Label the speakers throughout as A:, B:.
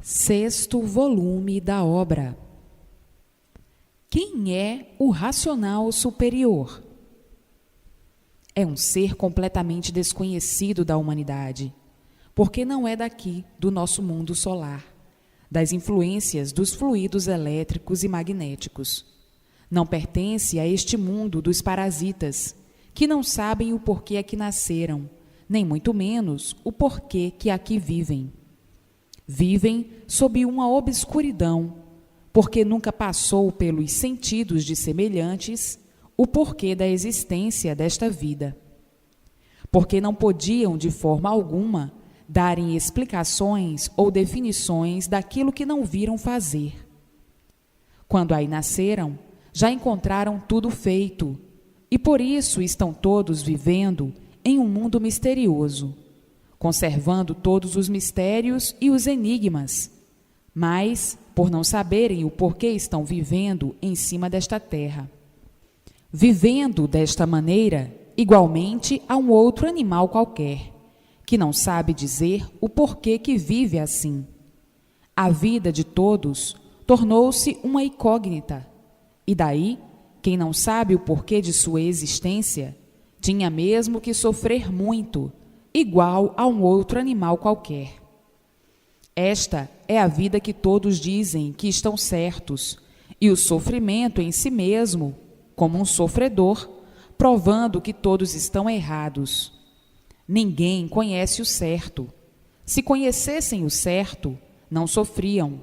A: Sexto volume da obra. Quem é o racional superior? É um ser completamente desconhecido da humanidade, porque não é daqui, do nosso mundo solar, das influências dos fluidos elétricos e magnéticos. Não pertence a este mundo dos parasitas, que não sabem o porquê aqui nasceram, nem muito menos o porquê que aqui vivem. Vivem sob uma obscuridão, porque nunca passou pelos sentidos de semelhantes o porquê da existência desta vida. Porque não podiam, de forma alguma, darem explicações ou definições daquilo que não viram fazer. Quando aí nasceram, já encontraram tudo feito, e por isso estão todos vivendo em um mundo misterioso, conservando todos os mistérios e os enigmas, mas por não saberem o porquê estão vivendo em cima desta terra. Vivendo desta maneira, igualmente a um outro animal qualquer, que não sabe dizer o porquê que vive assim. A vida de todos tornou-se uma incógnita, e daí, quem não sabe o porquê de sua existência, tinha mesmo que sofrer muito, igual a um outro animal qualquer. Esta é a vida que todos dizem que estão certos, e o sofrimento em si mesmo, como um sofredor, provando que todos estão errados. Ninguém conhece o certo. Se conhecessem o certo, não sofriam.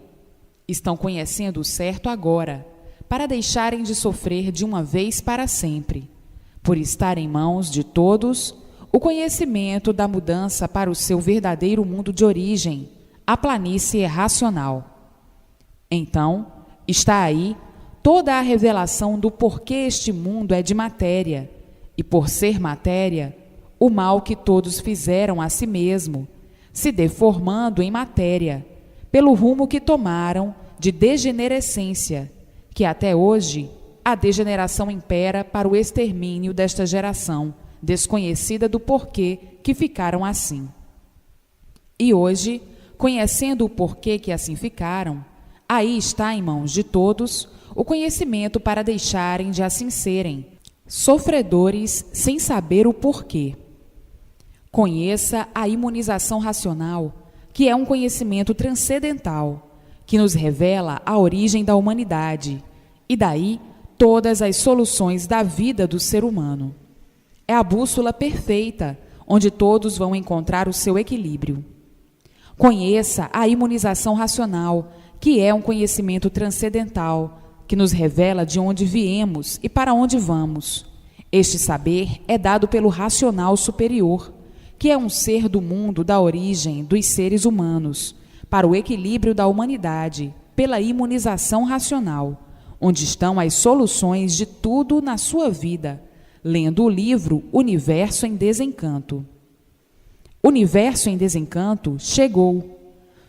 A: Estão conhecendo o certo agora, para deixarem de sofrer de uma vez para sempre, por estar em mãos de todos o conhecimento da mudança para o seu verdadeiro mundo de origem, a planície racional. Então, está aí toda a revelação do porquê este mundo é de matéria, e por ser matéria, o mal que todos fizeram a si mesmo, se deformando em matéria, pelo rumo que tomaram de degenerescência, que até hoje a degeneração impera para o extermínio desta geração, desconhecida do porquê que ficaram assim. E hoje, conhecendo o porquê que assim ficaram, aí está em mãos de todos o conhecimento para deixarem de assim serem, sofredores sem saber o porquê. Conheça a imunização racional, que é um conhecimento transcendental, que nos revela a origem da humanidade, e daí todas as soluções da vida do ser humano. É a bússola perfeita, onde todos vão encontrar o seu equilíbrio. Conheça a imunização racional, que é um conhecimento transcendental, que nos revela de onde viemos e para onde vamos. Este saber é dado pelo racional superior, que é um ser do mundo da origem dos seres humanos, para o equilíbrio da humanidade, pela imunização racional, onde estão as soluções de tudo na sua vida, lendo o livro Universo em Desencanto. Universo em Desencanto chegou.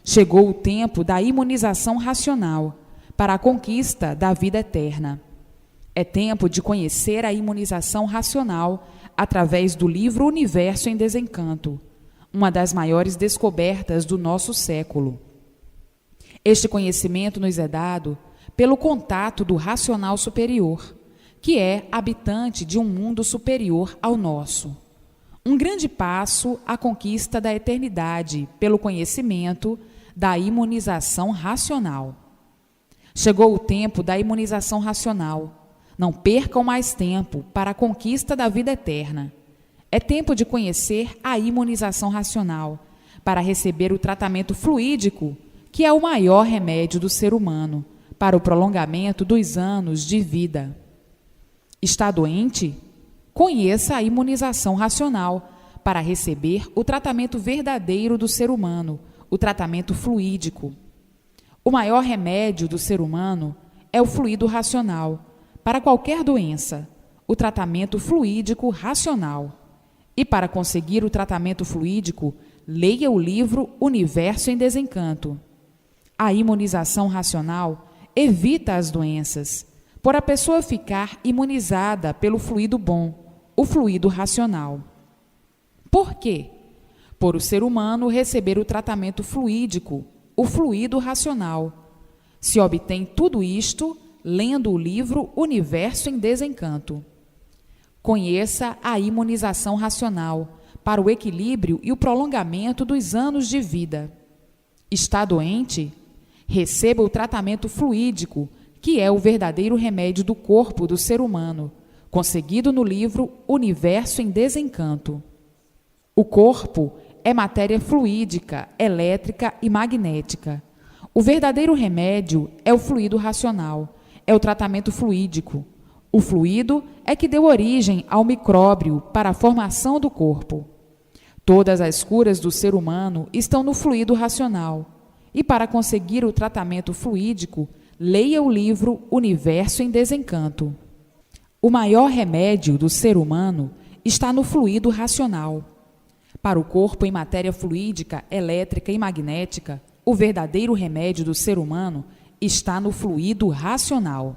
A: Chegou o tempo da imunização racional para a conquista da vida eterna. É tempo de conhecer a imunização racional através do livro Universo em Desencanto, uma das maiores descobertas do nosso século. Este conhecimento nos é dado pelo contato do racional superior, que é habitante de um mundo superior ao nosso. Um grande passo à conquista da eternidade pelo conhecimento da imunização racional. Chegou o tempo da imunização racional. Não percam mais tempo para a conquista da vida eterna. É tempo de conhecer a imunização racional, para receber o tratamento fluídico, que é o maior remédio do ser humano, para o prolongamento dos anos de vida. Está doente? Conheça a imunização racional para receber o tratamento verdadeiro do ser humano, o tratamento fluídico. O maior remédio do ser humano é o fluido racional. Para qualquer doença, o tratamento fluídico racional. E para conseguir o tratamento fluídico, leia o livro Universo em Desencanto. A imunização racional evita as doenças, por a pessoa ficar imunizada pelo fluido bom, o fluido racional. Por quê? Por o ser humano receber o tratamento fluídico, o fluido racional. Se obtém tudo isto lendo o livro Universo em Desencanto. Conheça a imunização racional para o equilíbrio e o prolongamento dos anos de vida. Está doente? Receba o tratamento fluídico, que é o verdadeiro remédio do corpo do ser humano, conseguido no livro Universo em Desencanto. O corpo é matéria fluídica, elétrica e magnética. O verdadeiro remédio é o fluido racional, é o tratamento fluídico. O fluido é que deu origem ao micróbio para a formação do corpo. Todas as curas do ser humano estão no fluido racional. E para conseguir o tratamento fluídico, leia o livro Universo em Desencanto. O maior remédio do ser humano está no fluido racional. Para o corpo em matéria fluídica, elétrica e magnética, o verdadeiro remédio do ser humano está no fluido racional.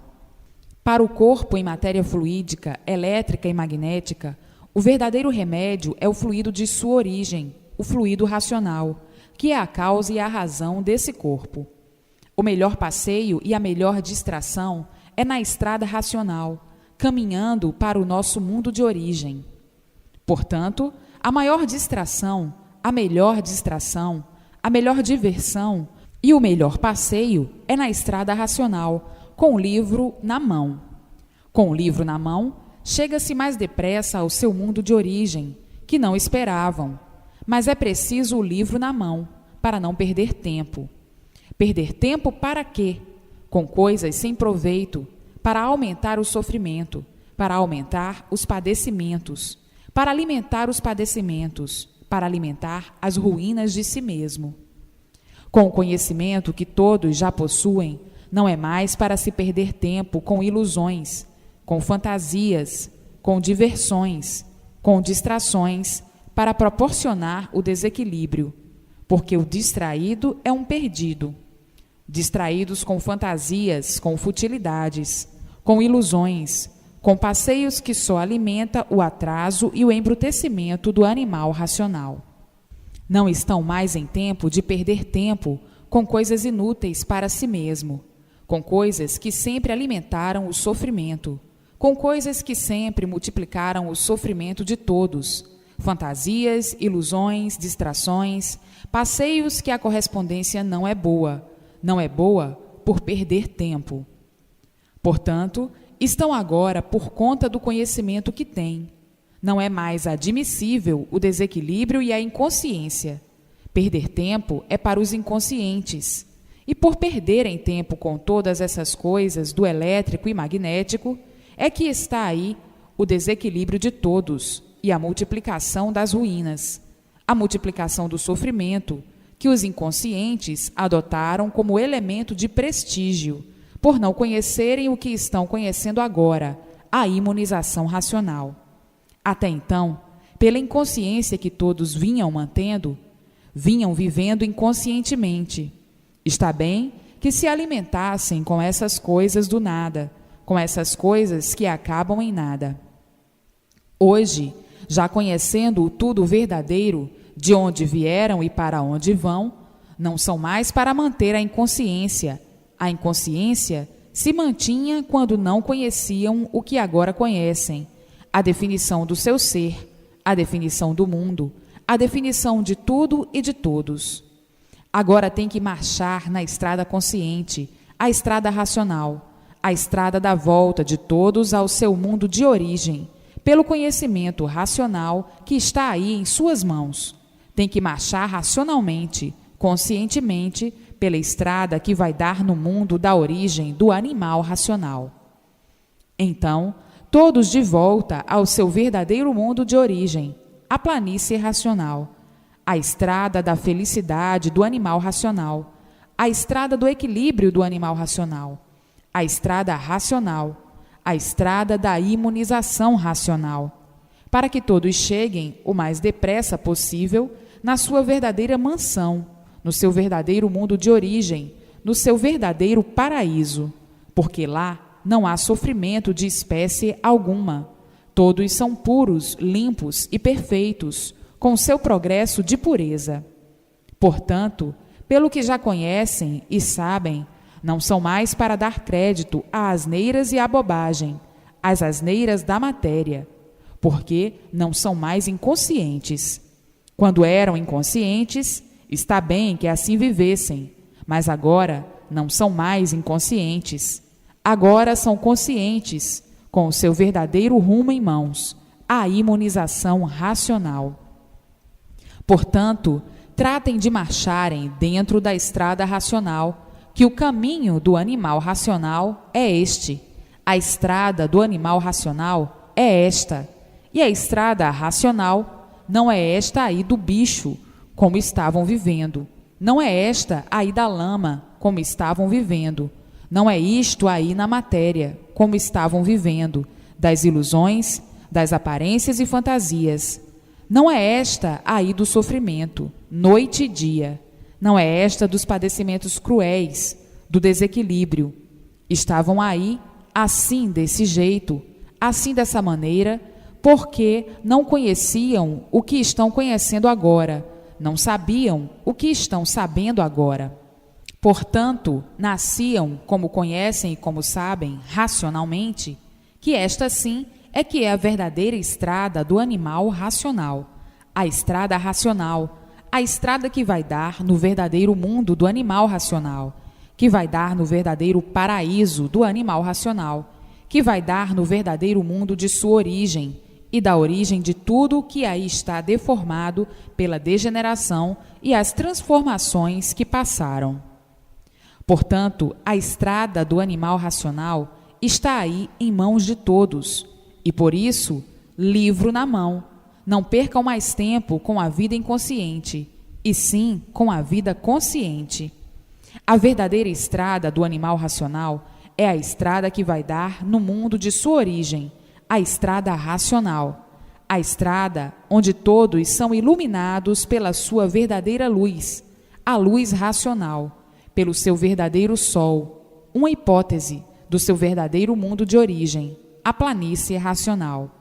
A: Para o corpo em matéria fluídica, elétrica e magnética, o verdadeiro remédio é o fluido de sua origem, o fluido racional, que é a causa e a razão desse corpo. O melhor passeio e a melhor distração é na estrada racional, caminhando para o nosso mundo de origem. Portanto, a maior distração, a melhor diversão e o melhor passeio é na estrada racional, com o livro na mão. Com o livro na mão, chega-se mais depressa ao seu mundo de origem, que não esperavam. Mas é preciso o livro na mão, para não perder tempo. Perder tempo para quê? Com coisas sem proveito, para aumentar o sofrimento, para aumentar os padecimentos, para alimentar os padecimentos, para alimentar as ruínas de si mesmo. Com o conhecimento que todos já possuem, não é mais para se perder tempo com ilusões, com fantasias, com diversões, com distrações, para proporcionar o desequilíbrio, porque o distraído é um perdido. Distraídos com fantasias, com futilidades, com ilusões, com passeios que só alimenta o atraso e o embrutecimento do animal racional. Não estão mais em tempo de perder tempo com coisas inúteis para si mesmo, com coisas que sempre alimentaram o sofrimento, com coisas que sempre multiplicaram o sofrimento de todos, fantasias, ilusões, distrações, passeios que a correspondência não é boa por perder tempo. Portanto, estão agora por conta do conhecimento que têm. Não é mais admissível o desequilíbrio e a inconsciência. Perder tempo é para os inconscientes. E por perderem tempo com todas essas coisas do elétrico e magnético, é que está aí o desequilíbrio de todos e a multiplicação das ruínas, a multiplicação do sofrimento, que os inconscientes adotaram como elemento de prestígio, por não conhecerem o que estão conhecendo agora, a imunização racional. Até então, pela inconsciência que todos vinham mantendo, vinham vivendo inconscientemente. Está bem que se alimentassem com essas coisas do nada, com essas coisas que acabam em nada. Hoje, já conhecendo o tudo verdadeiro, de onde vieram e para onde vão, não são mais para manter a inconsciência. A inconsciência se mantinha quando não conheciam o que agora conhecem, a definição do seu ser, a definição do mundo, a definição de tudo e de todos. Agora tem que marchar na estrada consciente, a estrada racional, a estrada da volta de todos ao seu mundo de origem, pelo conhecimento racional que está aí em suas mãos. Tem que marchar racionalmente, conscientemente, pela estrada que vai dar no mundo da origem do animal racional. Então, todos de volta ao seu verdadeiro mundo de origem, a planície racional, a estrada da felicidade do animal racional, a estrada do equilíbrio do animal racional, a estrada racional, a estrada da imunização racional, para que todos cheguem o mais depressa possível na sua verdadeira mansão, no seu verdadeiro mundo de origem, no seu verdadeiro paraíso, porque lá não há sofrimento de espécie alguma. Todos são puros, limpos e perfeitos, com seu progresso de pureza. Portanto, pelo que já conhecem e sabem, não são mais para dar crédito a asneiras e a bobagem, as asneiras da matéria, porque não são mais inconscientes. Quando eram inconscientes, está bem que assim vivessem, mas agora não são mais inconscientes. Agora são conscientes, com o seu verdadeiro rumo em mãos, a imunização racional. Portanto, tratem de marcharem dentro da estrada racional, que o caminho do animal racional é este, a estrada do animal racional é esta, e a estrada racional não é esta aí do bicho, como estavam vivendo, não é esta aí da lama, como estavam vivendo, não é isto aí na matéria, como estavam vivendo, das ilusões, das aparências e fantasias. Não é esta aí do sofrimento, noite e dia. Não é esta dos padecimentos cruéis, do desequilíbrio. Estavam aí, assim, desse jeito, assim, dessa maneira, porque não conheciam o que estão conhecendo agora, não sabiam o que estão sabendo agora. Portanto, nasciam, como conhecem e como sabem, racionalmente, que esta sim é que é a verdadeira estrada do animal racional, a estrada racional, a estrada que vai dar no verdadeiro mundo do animal racional, que vai dar no verdadeiro paraíso do animal racional, que vai dar no verdadeiro mundo de sua origem e da origem de tudo que aí está deformado pela degeneração e as transformações que passaram. Portanto, a estrada do animal racional está aí em mãos de todos, e por isso, livro na mão. Não percam mais tempo com a vida inconsciente, e sim com a vida consciente. A verdadeira estrada do animal racional é a estrada que vai dar no mundo de sua origem, a estrada racional, a estrada onde todos são iluminados pela sua verdadeira luz, a luz racional, pelo seu verdadeiro sol, uma hipótese do seu verdadeiro mundo de origem, a planície racional.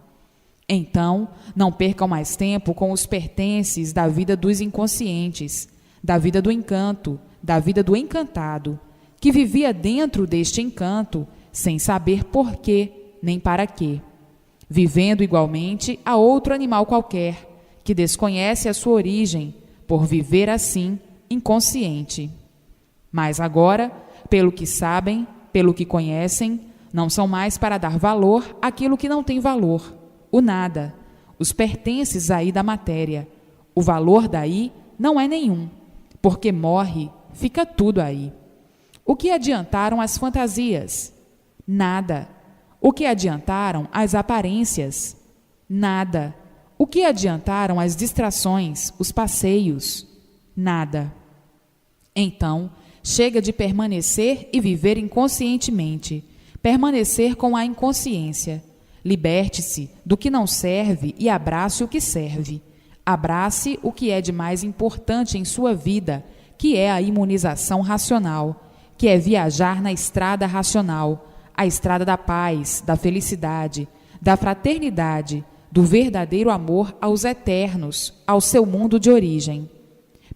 A: Então, não percam mais tempo com os pertences da vida dos inconscientes, da vida do encanto, da vida do encantado, que vivia dentro deste encanto, sem saber por quê, nem para quê, vivendo igualmente a outro animal qualquer, que desconhece a sua origem, por viver assim, inconsciente. Mas agora, pelo que sabem, pelo que conhecem, não são mais para dar valor àquilo que não tem valor, o nada, os pertences aí da matéria. O valor daí não é nenhum, porque morre, fica tudo aí. O que adiantaram as fantasias? Nada. O que adiantaram as aparências? Nada. O que adiantaram as distrações, os passeios? Nada. Então, chega de permanecer e viver inconscientemente, permanecer com a inconsciência. Liberte-se do que não serve e abrace o que serve. Abrace o que é de mais importante em sua vida, que é a imunização racional, que é viajar na estrada racional, a estrada da paz, da felicidade, da fraternidade, do verdadeiro amor aos eternos, ao seu mundo de origem.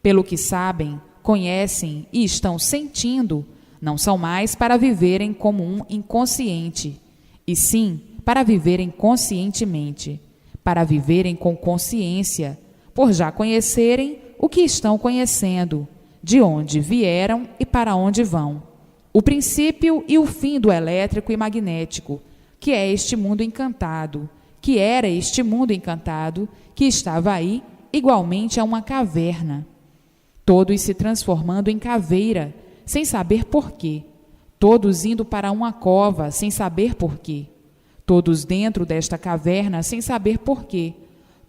A: Pelo que sabem, conhecem e estão sentindo, não são mais para viverem como um inconsciente, e sim para viverem conscientemente, para viverem com consciência, por já conhecerem o que estão conhecendo, de onde vieram e para onde vão, o princípio e o fim do elétrico e magnético, que é este mundo encantado, que era este mundo encantado, que estava aí igualmente a uma caverna, todos se transformando em caveira, sem saber porquê, todos indo para uma cova, sem saber porquê, todos dentro desta caverna, sem saber porquê,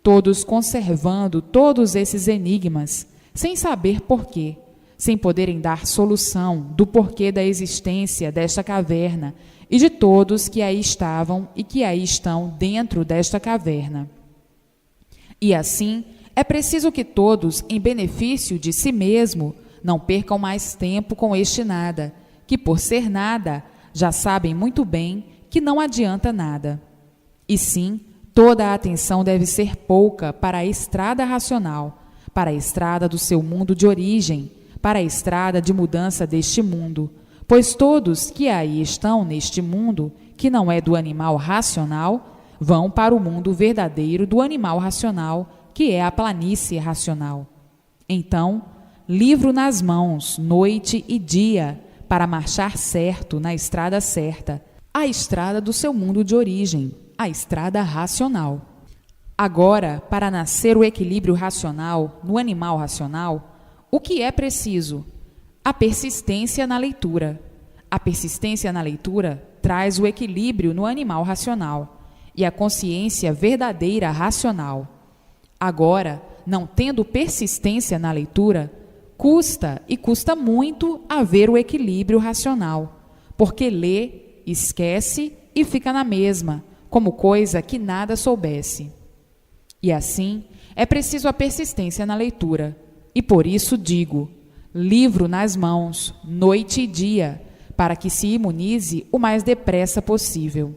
A: todos conservando todos esses enigmas, sem saber porquê, sem poderem dar solução do porquê da existência desta caverna e de todos que aí estavam e que aí estão dentro desta caverna. E assim, é preciso que todos, em benefício de si mesmo, não percam mais tempo com este nada, que por ser nada, já sabem muito bem que não adianta nada. E sim, toda a atenção deve ser pouca para a estrada racional, para a estrada do seu mundo de origem, para a estrada de mudança deste mundo, pois todos que aí estão neste mundo, que não é do animal racional, vão para o mundo verdadeiro do animal racional, que é a planície racional. Então, livro nas mãos, noite e dia, para marchar certo na estrada certa, a estrada do seu mundo de origem, a estrada racional. Agora, para nascer o equilíbrio racional no animal racional, o que é preciso? A persistência na leitura. A persistência na leitura traz o equilíbrio no animal racional e a consciência verdadeira racional. Agora, não tendo persistência na leitura, custa e custa muito haver o equilíbrio racional, porque lê, esquece e fica na mesma, como coisa que nada soubesse. E assim, é preciso a persistência na leitura. E por isso digo, livro nas mãos, noite e dia, para que se imunize o mais depressa possível.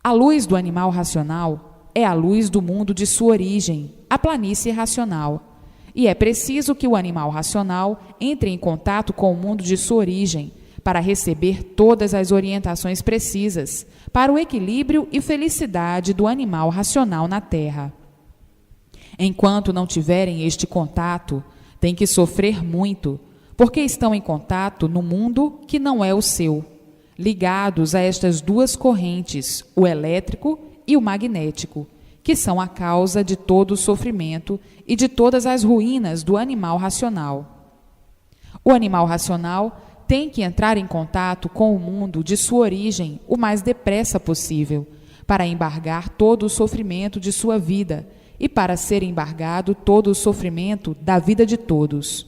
A: A luz do animal racional é a luz do mundo de sua origem, a planície racional. E é preciso que o animal racional entre em contato com o mundo de sua origem, para receber todas as orientações precisas para o equilíbrio e felicidade do animal racional na Terra. Enquanto não tiverem este contato, têm que sofrer muito, porque estão em contato no mundo que não é o seu, ligados a estas duas correntes, o elétrico e o magnético, que são a causa de todo o sofrimento e de todas as ruínas do animal racional. O animal racional tem que entrar em contato com o mundo de sua origem o mais depressa possível, para embargar todo o sofrimento de sua vida e para ser embargado todo o sofrimento da vida de todos.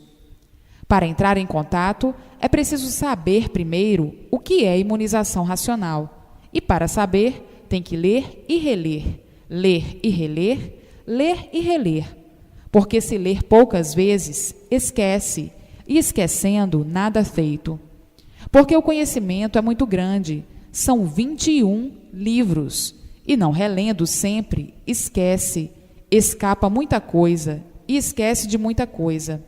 A: Para entrar em contato, é preciso saber primeiro o que é imunização racional, e para saber, tem que ler e reler, ler e reler, ler e reler, porque se ler poucas vezes, esquece, e esquecendo, nada feito. Porque o conhecimento é muito grande, são 21 livros, e não relendo sempre, esquece, escapa muita coisa e esquece de muita coisa.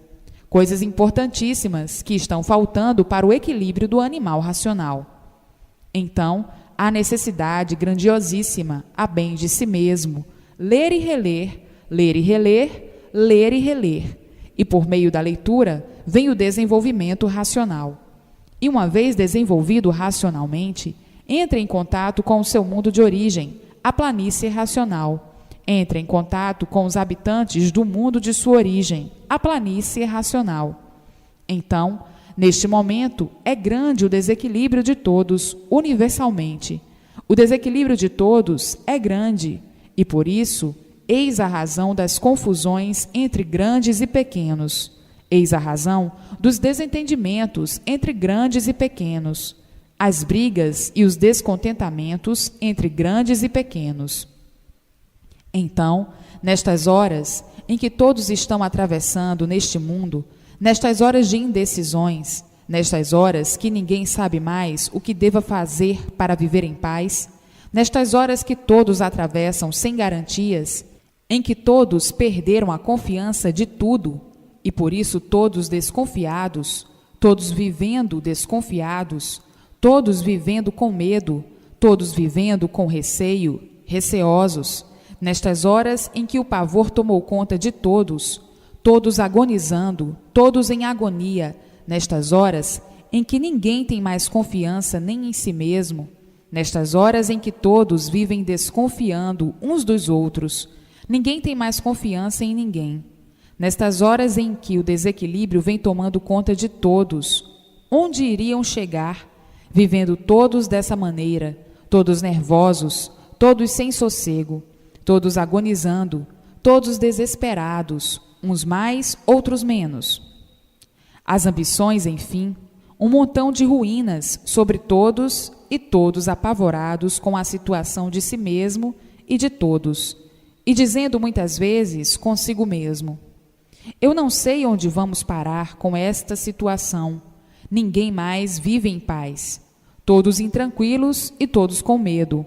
A: Coisas importantíssimas que estão faltando para o equilíbrio do animal racional. Então, há necessidade grandiosíssima, a bem de si mesmo, ler e reler, ler e reler, ler e reler. E por meio da leitura, vem o desenvolvimento racional. E uma vez desenvolvido racionalmente, entra em contato com o seu mundo de origem, a planície racional. Entra em contato com os habitantes do mundo de sua origem, a planície racional. Então, neste momento, é grande o desequilíbrio de todos, universalmente. O desequilíbrio de todos é grande, e por isso, eis a razão das confusões entre grandes e pequenos. Eis a razão dos desentendimentos entre grandes e pequenos, as brigas e os descontentamentos entre grandes e pequenos. Então, nestas horas em que todos estão atravessando neste mundo, nestas horas de indecisões, nestas horas que ninguém sabe mais o que deva fazer para viver em paz, nestas horas que todos atravessam sem garantias, em que todos perderam a confiança de tudo, e por isso todos desconfiados, todos vivendo desconfiados, todos vivendo com medo, todos vivendo com receio, receosos, nestas horas em que o pavor tomou conta de todos, todos agonizando, todos em agonia, nestas horas em que ninguém tem mais confiança nem em si mesmo, nestas horas em que todos vivem desconfiando uns dos outros, ninguém tem mais confiança em ninguém. Nestas horas em que o desequilíbrio vem tomando conta de todos, onde iriam chegar, vivendo todos dessa maneira, todos nervosos, todos sem sossego, todos agonizando, todos desesperados, uns mais, outros menos. As ambições, enfim, um montão de ruínas sobre todos e todos apavorados com a situação de si mesmo e de todos, e dizendo muitas vezes consigo mesmo: eu não sei onde vamos parar com esta situação. Ninguém mais vive em paz. Todos intranquilos e todos com medo.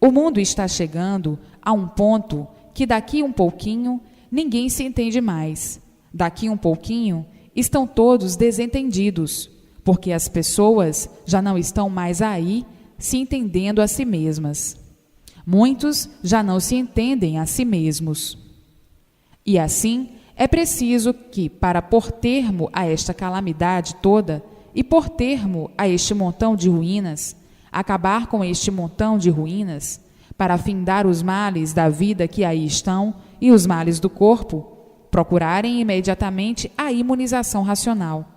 A: O mundo está chegando a um ponto que daqui um pouquinho ninguém se entende mais. Daqui um pouquinho estão todos desentendidos, porque as pessoas já não estão mais aí se entendendo a si mesmas. Muitos já não se entendem a si mesmos. E assim, é preciso que, para pôr termo a esta calamidade toda e pôr termo a este montão de ruínas, acabar com este montão de ruínas, para findar os males da vida que aí estão e os males do corpo, procurarem imediatamente a imunização racional,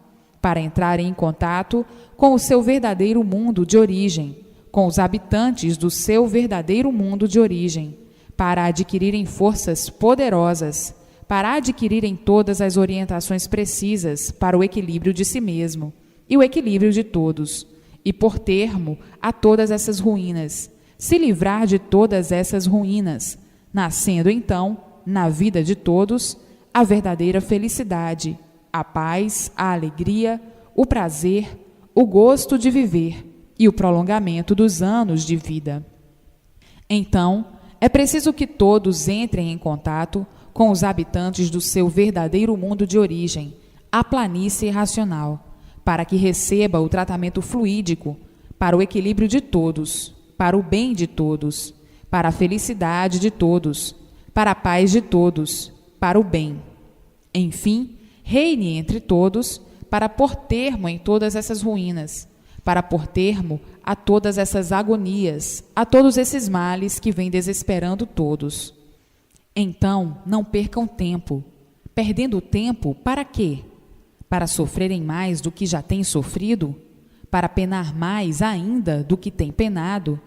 A: para entrarem em contato com o seu verdadeiro mundo de origem, com os habitantes do seu verdadeiro mundo de origem, para adquirirem forças poderosas, para adquirirem todas as orientações precisas para o equilíbrio de si mesmo e o equilíbrio de todos, e pôr termo a todas essas ruínas, se livrar de todas essas ruínas, nascendo então, na vida de todos, a verdadeira felicidade, a paz, a alegria, o prazer, o gosto de viver e o prolongamento dos anos de vida. Então, é preciso que todos entrem em contato com os habitantes do seu verdadeiro mundo de origem, a planície racional, para que receba o tratamento fluídico para o equilíbrio de todos, para o bem de todos, para a felicidade de todos, para a paz de todos, para o bem. Enfim, reine entre todos para pôr termo em todas essas ruínas, para pôr termo a todas essas agonias, a todos esses males que vêm desesperando todos. Então, não percam tempo. Perdendo tempo, para quê? Para sofrerem mais do que já têm sofrido? Para penar mais ainda do que têm penado?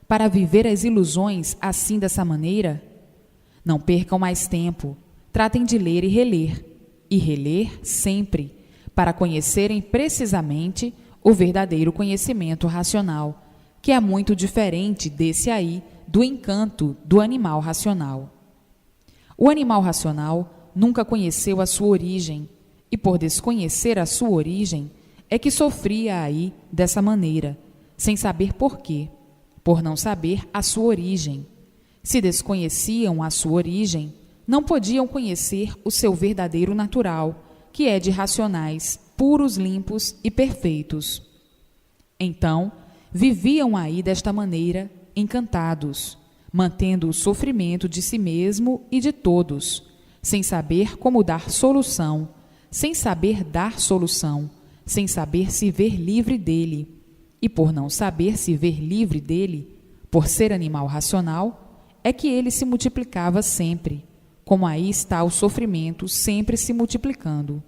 A: Para viver as ilusões assim dessa maneira? Não percam mais tempo. Tratem de ler e reler sempre, para conhecerem precisamente o verdadeiro conhecimento racional, que é muito diferente desse aí do encanto do animal racional. O animal racional nunca conheceu a sua origem, e por desconhecer a sua origem, é que sofria aí dessa maneira, sem saber por quê, por não saber a sua origem. Se desconheciam a sua origem, não podiam conhecer o seu verdadeiro natural, que é de racionais, puros, limpos e perfeitos. Então, viviam aí desta maneira, encantados, mantendo o sofrimento de si mesmo e de todos, sem saber como dar solução, sem saber dar solução, sem saber se ver livre dele. E por não saber se ver livre dele, por ser animal racional, é que ele se multiplicava sempre, como aí está o sofrimento sempre se multiplicando.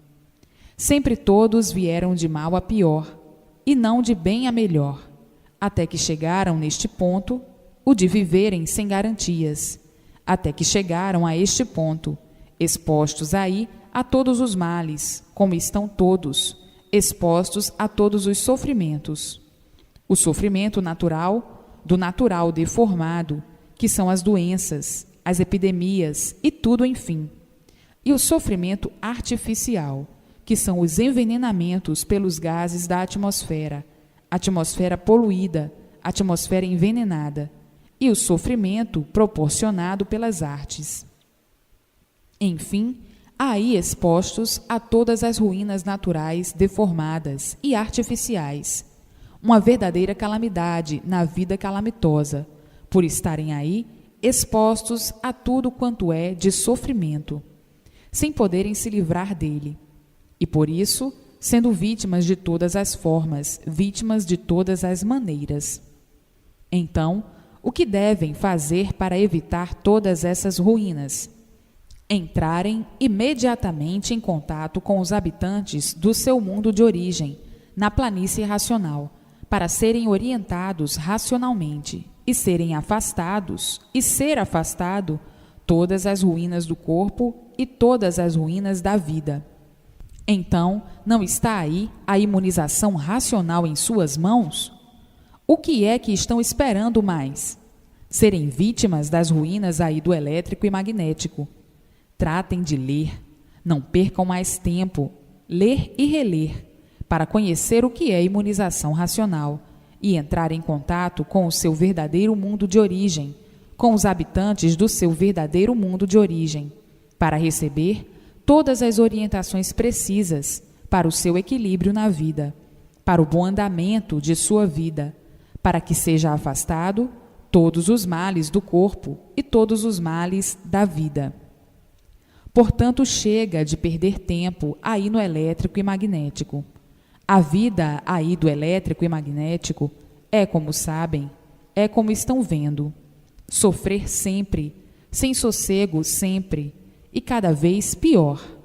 A: Sempre todos vieram de mal a pior, e não de bem a melhor, até que chegaram neste ponto, o de viverem sem garantias, até que chegaram a este ponto, expostos aí a todos os males, como estão todos, expostos a todos os sofrimentos. O sofrimento natural, do natural deformado, que são as doenças, as epidemias e tudo, enfim. E o sofrimento artificial, que são os envenenamentos pelos gases da atmosfera poluída, atmosfera envenenada, e o sofrimento proporcionado pelas artes. Enfim, aí expostos a todas as ruínas naturais deformadas e artificiais, uma verdadeira calamidade na vida calamitosa, por estarem aí expostos a tudo quanto é de sofrimento, sem poderem se livrar dele, e por isso sendo vítimas de todas as formas, vítimas de todas as maneiras. Então, o que devem fazer para evitar todas essas ruínas? Entrarem imediatamente em contato com os habitantes do seu mundo de origem, na planície racional, para serem orientados racionalmente e serem afastados, e ser afastado, todas as ruínas do corpo e todas as ruínas da vida. Então, não está aí a imunização racional em suas mãos? O que é que estão esperando mais? Serem vítimas das ruínas aí do elétrico e magnético. Tratem de ler, não percam mais tempo, ler e reler, para conhecer o que é imunização racional e entrar em contato com o seu verdadeiro mundo de origem, com os habitantes do seu verdadeiro mundo de origem, para receber todas as orientações precisas para o seu equilíbrio na vida, para o bom andamento de sua vida, para que seja afastado todos os males do corpo e todos os males da vida. Portanto, chega de perder tempo aí no elétrico e magnético. A vida aí do elétrico e magnético é, como sabem, é como estão vendo, sofrer sempre, sem sossego sempre, e cada vez pior,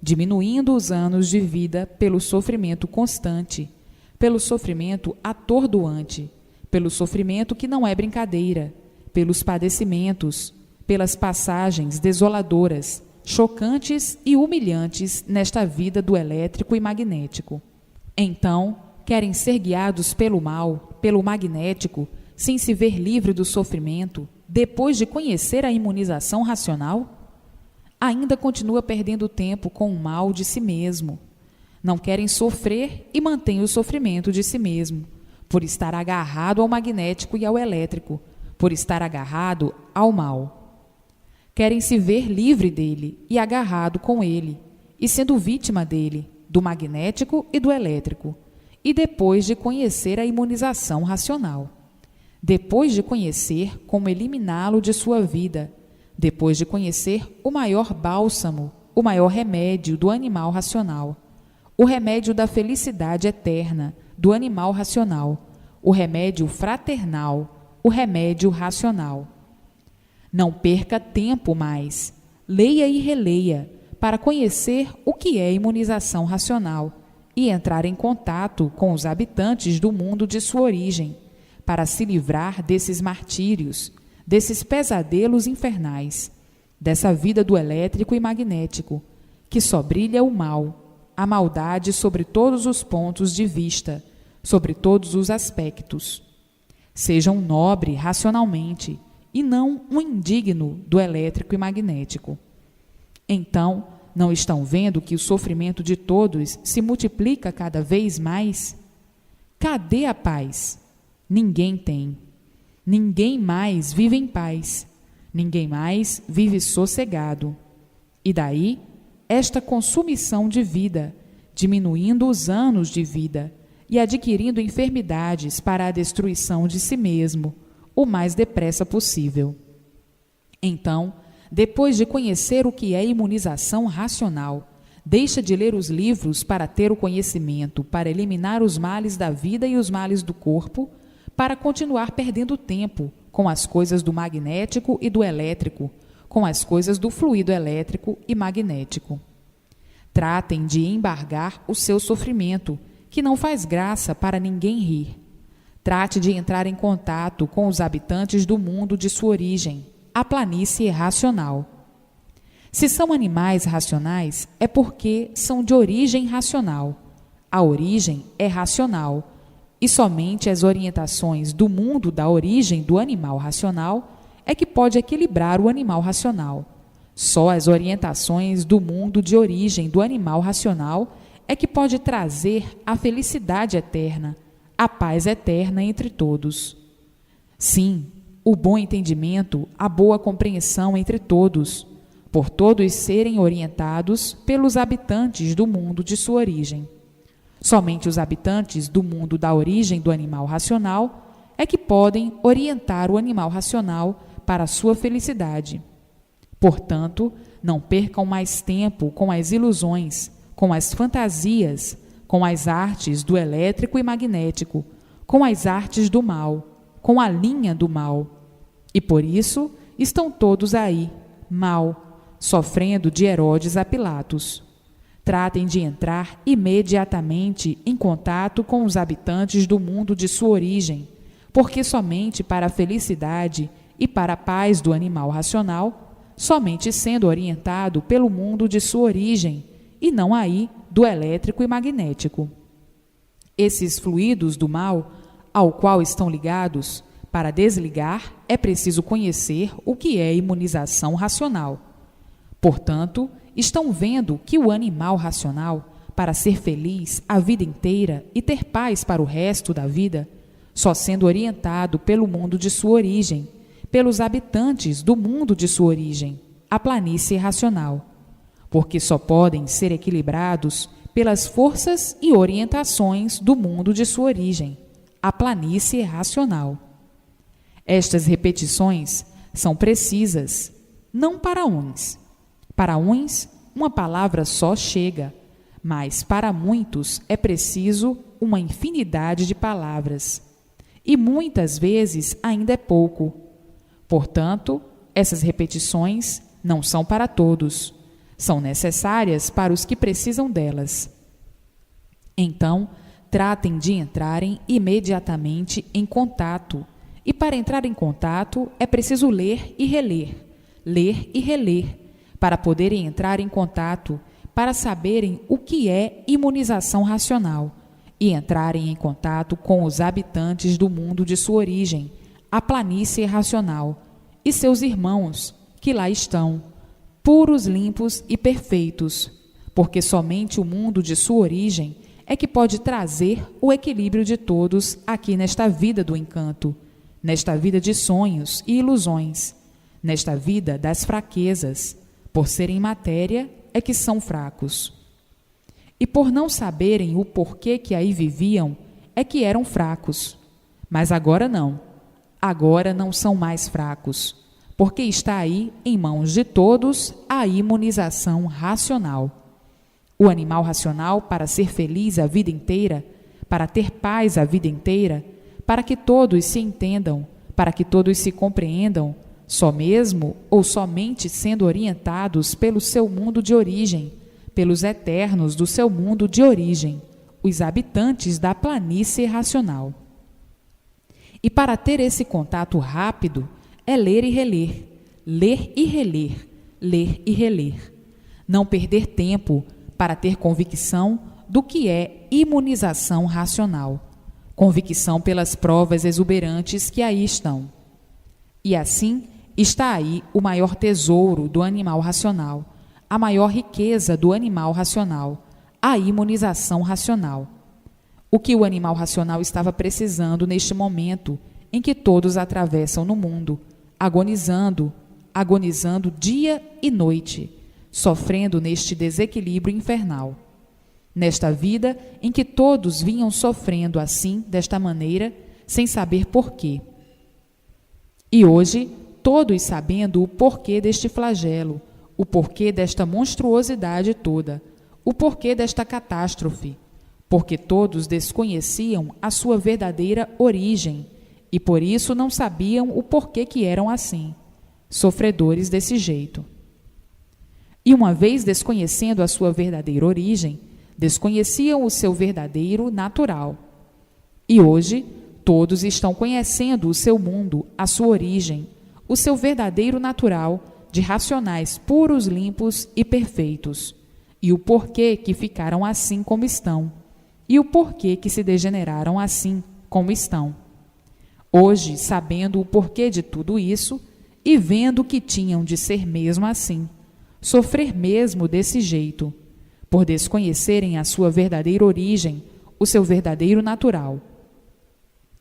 A: diminuindo os anos de vida pelo sofrimento constante, pelo sofrimento atordoante, pelo sofrimento que não é brincadeira, pelos padecimentos, pelas passagens desoladoras, chocantes e humilhantes nesta vida do elétrico e magnético. Então, querem ser guiados pelo mal, pelo magnético, sem se ver livre do sofrimento, depois de conhecer a imunização racional? Ainda continua perdendo tempo com o mal de si mesmo. Não querem sofrer e mantêm o sofrimento de si mesmo, por estar agarrado ao magnético e ao elétrico, por estar agarrado ao mal. Querem se ver livre dele e agarrado com ele, e sendo vítima dele, do magnético e do elétrico, e depois de conhecer a imunização racional, depois de conhecer como eliminá-lo de sua vida, depois de conhecer o maior bálsamo, o maior remédio do animal racional, o remédio da felicidade eterna do animal racional, o remédio fraternal, o remédio racional. Não perca tempo mais, leia e releia para conhecer o que é imunização racional e entrar em contato com os habitantes do mundo de sua origem, para se livrar desses martírios, desses pesadelos infernais, dessa vida do elétrico e magnético, que só brilha o mal, a maldade sobre todos os pontos de vista, sobre todos os aspectos. Seja um nobre racionalmente e não um indigno do elétrico e magnético. Então, não estão vendo que o sofrimento de todos se multiplica cada vez mais? Cadê a paz? Ninguém tem. Ninguém mais vive em paz. Ninguém mais vive sossegado. E daí, esta consumição de vida, diminuindo os anos de vida e adquirindo enfermidades para a destruição de si mesmo, o mais depressa possível. Então, depois de conhecer o que é imunização racional, deixa de ler os livros para ter o conhecimento, para eliminar os males da vida e os males do corpo, para continuar perdendo tempo com as coisas do magnético e do elétrico, com as coisas do fluido elétrico e magnético. Tratem de embargar o seu sofrimento, que não faz graça para ninguém rir. Trate de entrar em contato com os habitantes do mundo de sua origem, a planície racional. Se são animais racionais, é porque são de origem racional. A origem é racional, e somente as orientações do mundo da origem do animal racional é que pode equilibrar o animal racional. Só as orientações do mundo de origem do animal racional é que pode trazer a felicidade eterna, a paz eterna entre todos. Sim, o bom entendimento, a boa compreensão entre todos, por todos serem orientados pelos habitantes do mundo de sua origem. Somente os habitantes do mundo da origem do animal racional é que podem orientar o animal racional para a sua felicidade. Portanto, não percam mais tempo com as ilusões, com as fantasias, com as artes do elétrico e magnético, com as artes do mal, com a linha do mal. E por isso estão todos aí, mal, sofrendo de Herodes a Pilatos. Tratem de entrar imediatamente em contato com os habitantes do mundo de sua origem, porque somente para a felicidade e para a paz do animal racional, somente sendo orientado pelo mundo de sua origem, e não aí do elétrico e magnético. Esses fluidos do mal, ao qual estão ligados, para desligar é preciso conhecer o que é imunização racional. Portanto, estão vendo que o animal racional, para ser feliz a vida inteira e ter paz para o resto da vida, só sendo orientado pelo mundo de sua origem, pelos habitantes do mundo de sua origem, a planície racional, porque só podem ser equilibrados pelas forças e orientações do mundo de sua origem, a planície racional. Estas repetições são precisas, não para uns. Para uns, uma palavra só chega, mas para muitos é preciso uma infinidade de palavras, e muitas vezes ainda é pouco. Portanto, essas repetições não são para todos, são necessárias para os que precisam delas. Então, tratem de entrarem imediatamente em contato, e para entrar em contato é preciso ler e reler, para poderem entrar em contato, para saberem o que é imunização racional e entrarem em contato com os habitantes do mundo de sua origem, a planície racional, e seus irmãos, que lá estão, puros, limpos e perfeitos, porque somente o mundo de sua origem é que pode trazer o equilíbrio de todos aqui nesta vida do encanto, nesta vida de sonhos e ilusões, nesta vida das fraquezas, por serem matéria é que são fracos. E por não saberem o porquê que aí viviam, é que eram fracos. Mas agora não são mais fracos, porque está aí em mãos de todos a imunização racional. O animal racional, para ser feliz a vida inteira, para ter paz a vida inteira, para que todos se entendam, para que todos se compreendam, só mesmo ou somente sendo orientados pelo seu mundo de origem, pelos eternos do seu mundo de origem, os habitantes da planície racional. E para ter esse contato rápido, é ler e reler, ler e reler, ler e reler. Não perder tempo para ter convicção do que é imunização racional, convicção pelas provas exuberantes que aí estão. E assim está aí o maior tesouro do animal racional, a maior riqueza do animal racional, a imunização racional. O que o animal racional estava precisando neste momento em que todos atravessam no mundo, agonizando dia e noite, sofrendo neste desequilíbrio infernal. Nesta vida em que todos vinham sofrendo assim, desta maneira, sem saber porquê. E hoje, todos sabendo o porquê deste flagelo, o porquê desta monstruosidade toda, o porquê desta catástrofe, porque todos desconheciam a sua verdadeira origem e por isso não sabiam o porquê que eram assim, sofredores desse jeito. E uma vez desconhecendo a sua verdadeira origem, desconheciam o seu verdadeiro natural. E hoje, todos estão conhecendo o seu mundo, a sua origem, o seu verdadeiro natural, de racionais puros, limpos e perfeitos, e o porquê que ficaram assim como estão, e o porquê que se degeneraram assim como estão. Hoje, sabendo o porquê de tudo isso, e vendo que tinham de ser mesmo assim, sofrer mesmo desse jeito, por desconhecerem a sua verdadeira origem, o seu verdadeiro natural.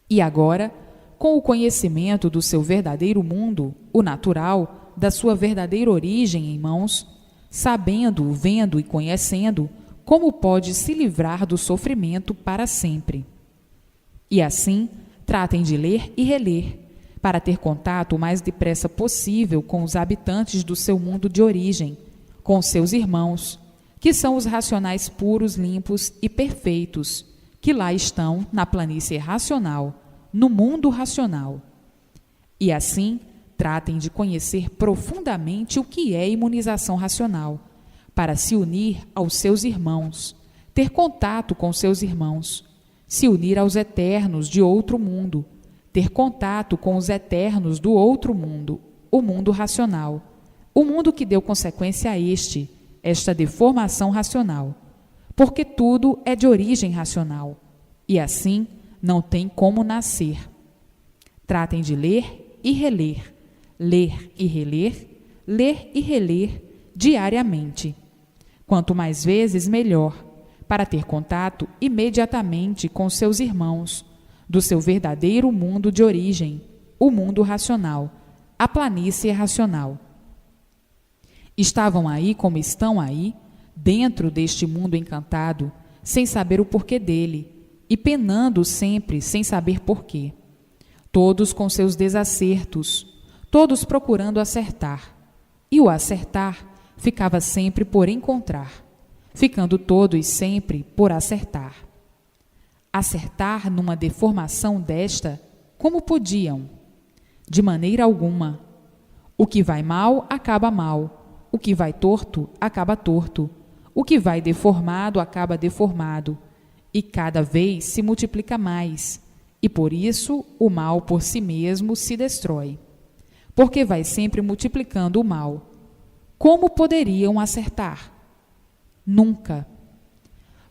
A: E agora, com o conhecimento do seu verdadeiro mundo, o natural, da sua verdadeira origem em mãos, sabendo, vendo e conhecendo, como pode se livrar do sofrimento para sempre. E assim, tratem de ler e reler, para ter contato o mais depressa possível com os habitantes do seu mundo de origem, com seus irmãos, que são os racionais puros, limpos e perfeitos, que lá estão na planície racional, no mundo racional. E assim, tratem de conhecer profundamente o que é imunização racional, para se unir aos seus irmãos, ter contato com seus irmãos, se unir aos eternos de outro mundo, ter contato com os eternos do outro mundo, o mundo racional, o mundo que deu consequência a esta deformação racional, porque tudo é de origem racional, e assim não tem como nascer. Tratem de ler e reler, ler e reler diariamente. Quanto mais vezes, melhor, para ter contato imediatamente com seus irmãos, do seu verdadeiro mundo de origem, o mundo racional, a planície racional. Estavam aí como estão aí, dentro deste mundo encantado, sem saber o porquê dele, e penando sempre sem saber porquê. Todos com seus desacertos, todos procurando acertar. E o acertar ficava sempre por encontrar, ficando todos sempre por acertar. Acertar numa deformação desta, como podiam? De maneira alguma. O que vai mal, acaba mal. O que vai torto, acaba torto. O que vai deformado, acaba deformado. E cada vez se multiplica mais. E por isso o mal por si mesmo se destrói. Porque vai sempre multiplicando o mal. Como poderiam acertar? Nunca.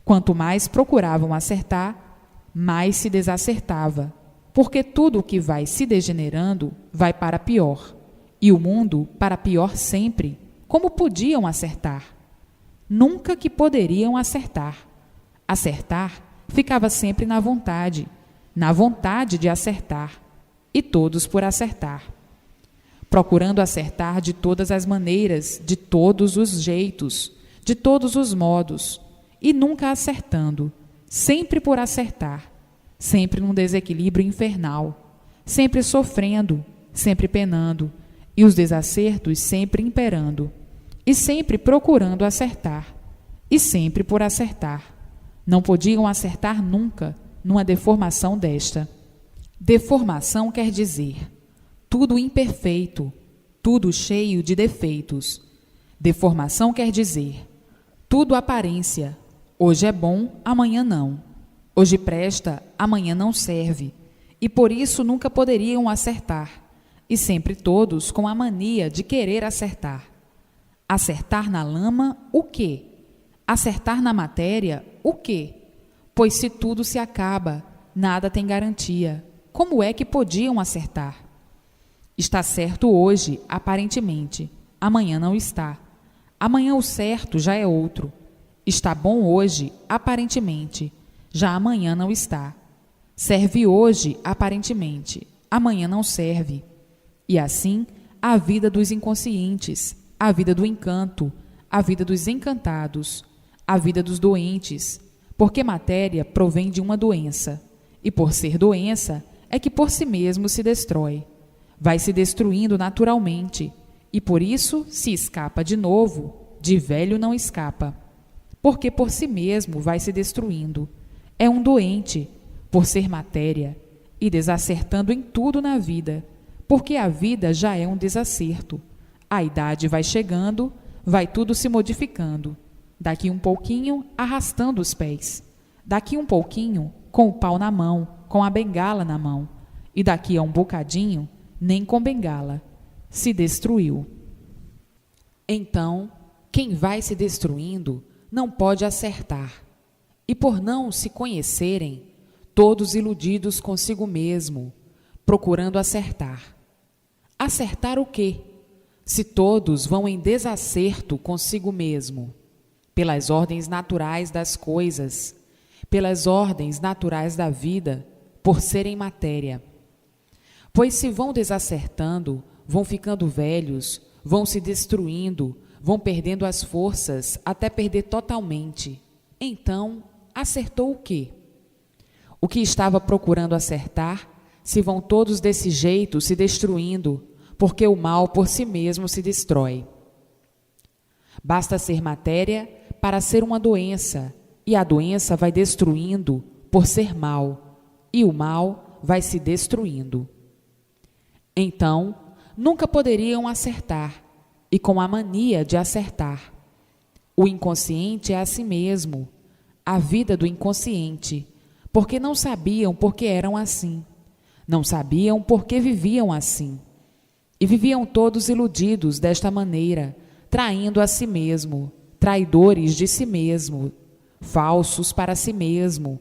A: Quanto mais procuravam acertar, mais se desacertava, porque tudo o que vai se degenerando vai para pior, e o mundo para pior sempre. Como podiam acertar? Nunca que poderiam acertar. Acertar ficava sempre na vontade de acertar, e todos por acertar. Procurando acertar de todas as maneiras, de todos os jeitos, de todos os modos, e nunca acertando, sempre por acertar, sempre num desequilíbrio infernal, sempre sofrendo, sempre penando, e os desacertos sempre imperando, e sempre procurando acertar, e sempre por acertar. Não podiam acertar nunca numa deformação desta. Deformação quer dizer tudo imperfeito, tudo cheio de defeitos. Deformação quer dizer tudo aparência. Hoje é bom, amanhã não. Hoje presta, amanhã não serve. E por isso nunca poderiam acertar. E sempre todos com a mania de querer acertar. Acertar na lama, o quê? Acertar na matéria, o quê? Pois se tudo se acaba, nada tem garantia. Como é que podiam acertar? Está certo hoje, aparentemente. Amanhã não está. Amanhã o certo já é outro. Está bom hoje, aparentemente. Já amanhã não está. Serve hoje, aparentemente. Amanhã não serve. E assim, a vida dos inconscientes, a vida do encanto, a vida dos encantados, a vida dos doentes, porque matéria provém de uma doença, e por ser doença, é que por si mesmo se destrói. Vai se destruindo naturalmente, e por isso se escapa de novo, de velho não escapa. Porque por si mesmo vai se destruindo. É um doente, por ser matéria, e desacertando em tudo na vida, porque a vida já é um desacerto. A idade vai chegando, vai tudo se modificando. Daqui um pouquinho, arrastando os pés. Daqui um pouquinho, com o pau na mão, com a bengala na mão. E daqui a um bocadinho, nem com bengala. Se destruiu. Então, quem vai se destruindo não pode acertar. E por não se conhecerem, todos iludidos consigo mesmo, procurando acertar. Acertar o quê? Se todos vão em desacerto consigo mesmo, pelas ordens naturais das coisas, pelas ordens naturais da vida, por serem matéria. Pois se vão desacertando, vão ficando velhos, vão se destruindo, vão perdendo as forças até perder totalmente. Então, acertou o quê? O que estava procurando acertar, se vão todos desse jeito se destruindo, porque o mal por si mesmo se destrói. Basta ser matéria para ser uma doença, e a doença vai destruindo por ser mal, e o mal vai se destruindo. Então, nunca poderiam acertar, e com a mania de acertar. O inconsciente é a si mesmo, a vida do inconsciente, porque não sabiam por que eram assim, não sabiam por que viviam assim. E viviam todos iludidos desta maneira, traindo a si mesmo, traidores de si mesmo, falsos para si mesmo,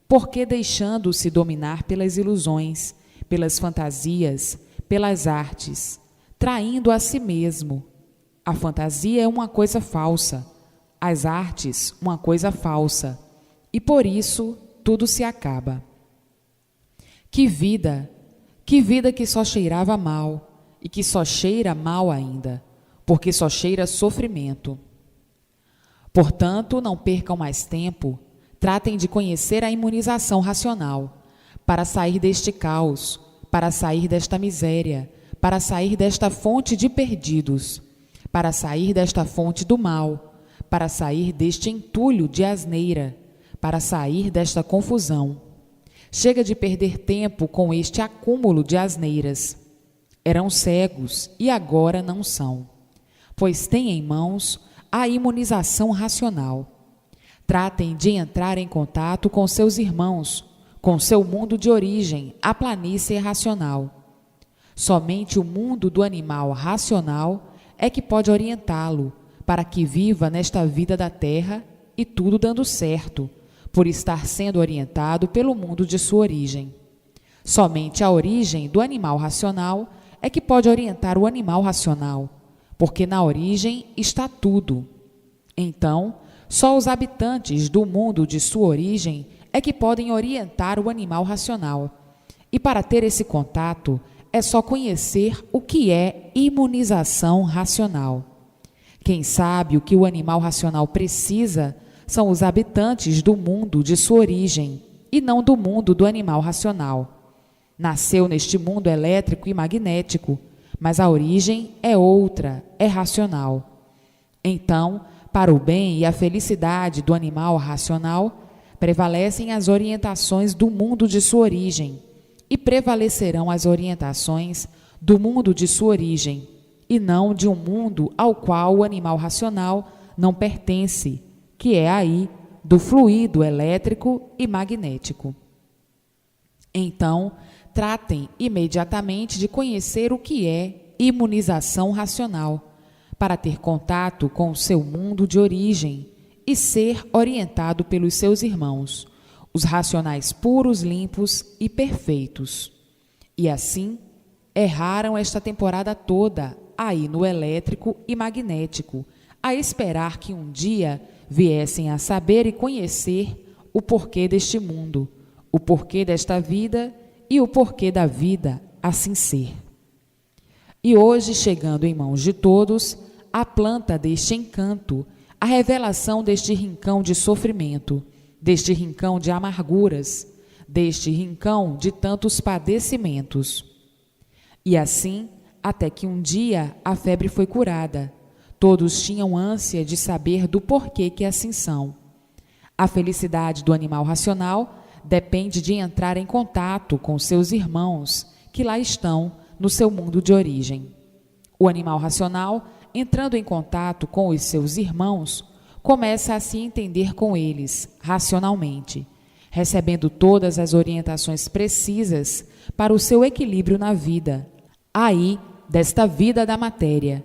A: porque deixando-se dominar pelas ilusões, pelas fantasias, pelas artes, traindo a si mesmo. A fantasia é uma coisa falsa, as artes uma coisa falsa, e por isso tudo se acaba. Que vida que só cheirava mal, e que só cheira mal ainda, porque só cheira sofrimento. Portanto, não percam mais tempo, tratem de conhecer a imunização racional, para sair deste caos, para sair desta miséria, para sair desta fonte de perdidos, para sair desta fonte do mal, para sair deste entulho de asneira, para sair desta confusão. Chega de perder tempo com este acúmulo de asneiras. Eram cegos e agora não são, pois têm em mãos a imunização racional. Tratem de entrar em contato com seus irmãos, com seu mundo de origem, a planície racional. Somente o mundo do animal racional é que pode orientá-lo para que viva nesta vida da terra e tudo dando certo, por estar sendo orientado pelo mundo de sua origem. Somente a origem do animal racional é que pode orientar o animal racional, porque na origem está tudo. Então, só os habitantes do mundo de sua origem é que podem orientar o animal racional. E para ter esse contato, é só conhecer o que é imunização racional. Quem sabe o que o animal racional precisa são os habitantes do mundo de sua origem e não do mundo do animal racional. Nasceu neste mundo elétrico e magnético, mas a origem é outra, é racional. Então, para o bem e a felicidade do animal racional, prevalecem as orientações do mundo de sua origem, e prevalecerão as orientações do mundo de sua origem, e não de um mundo ao qual o animal racional não pertence, que é aí do fluido elétrico e magnético. Então, tratem imediatamente de conhecer o que é imunização racional, para ter contato com o seu mundo de origem e ser orientado pelos seus irmãos, os racionais puros, limpos e perfeitos. E assim, erraram esta temporada toda aí no elétrico e magnético, a esperar que um dia viessem a saber e conhecer o porquê deste mundo, o porquê desta vida e o porquê da vida assim ser. E hoje, chegando em mãos de todos, a planta deste encanto, a revelação deste rincão de sofrimento, deste rincão de amarguras, deste rincão de tantos padecimentos. E assim, até que um dia a febre foi curada, todos tinham ânsia de saber do porquê que assim são. A felicidade do animal racional depende de entrar em contato com seus irmãos que lá estão no seu mundo de origem. O animal racional, entrando em contato com os seus irmãos, começa a se entender com eles racionalmente, recebendo todas as orientações precisas para o seu equilíbrio na vida, aí desta vida da matéria,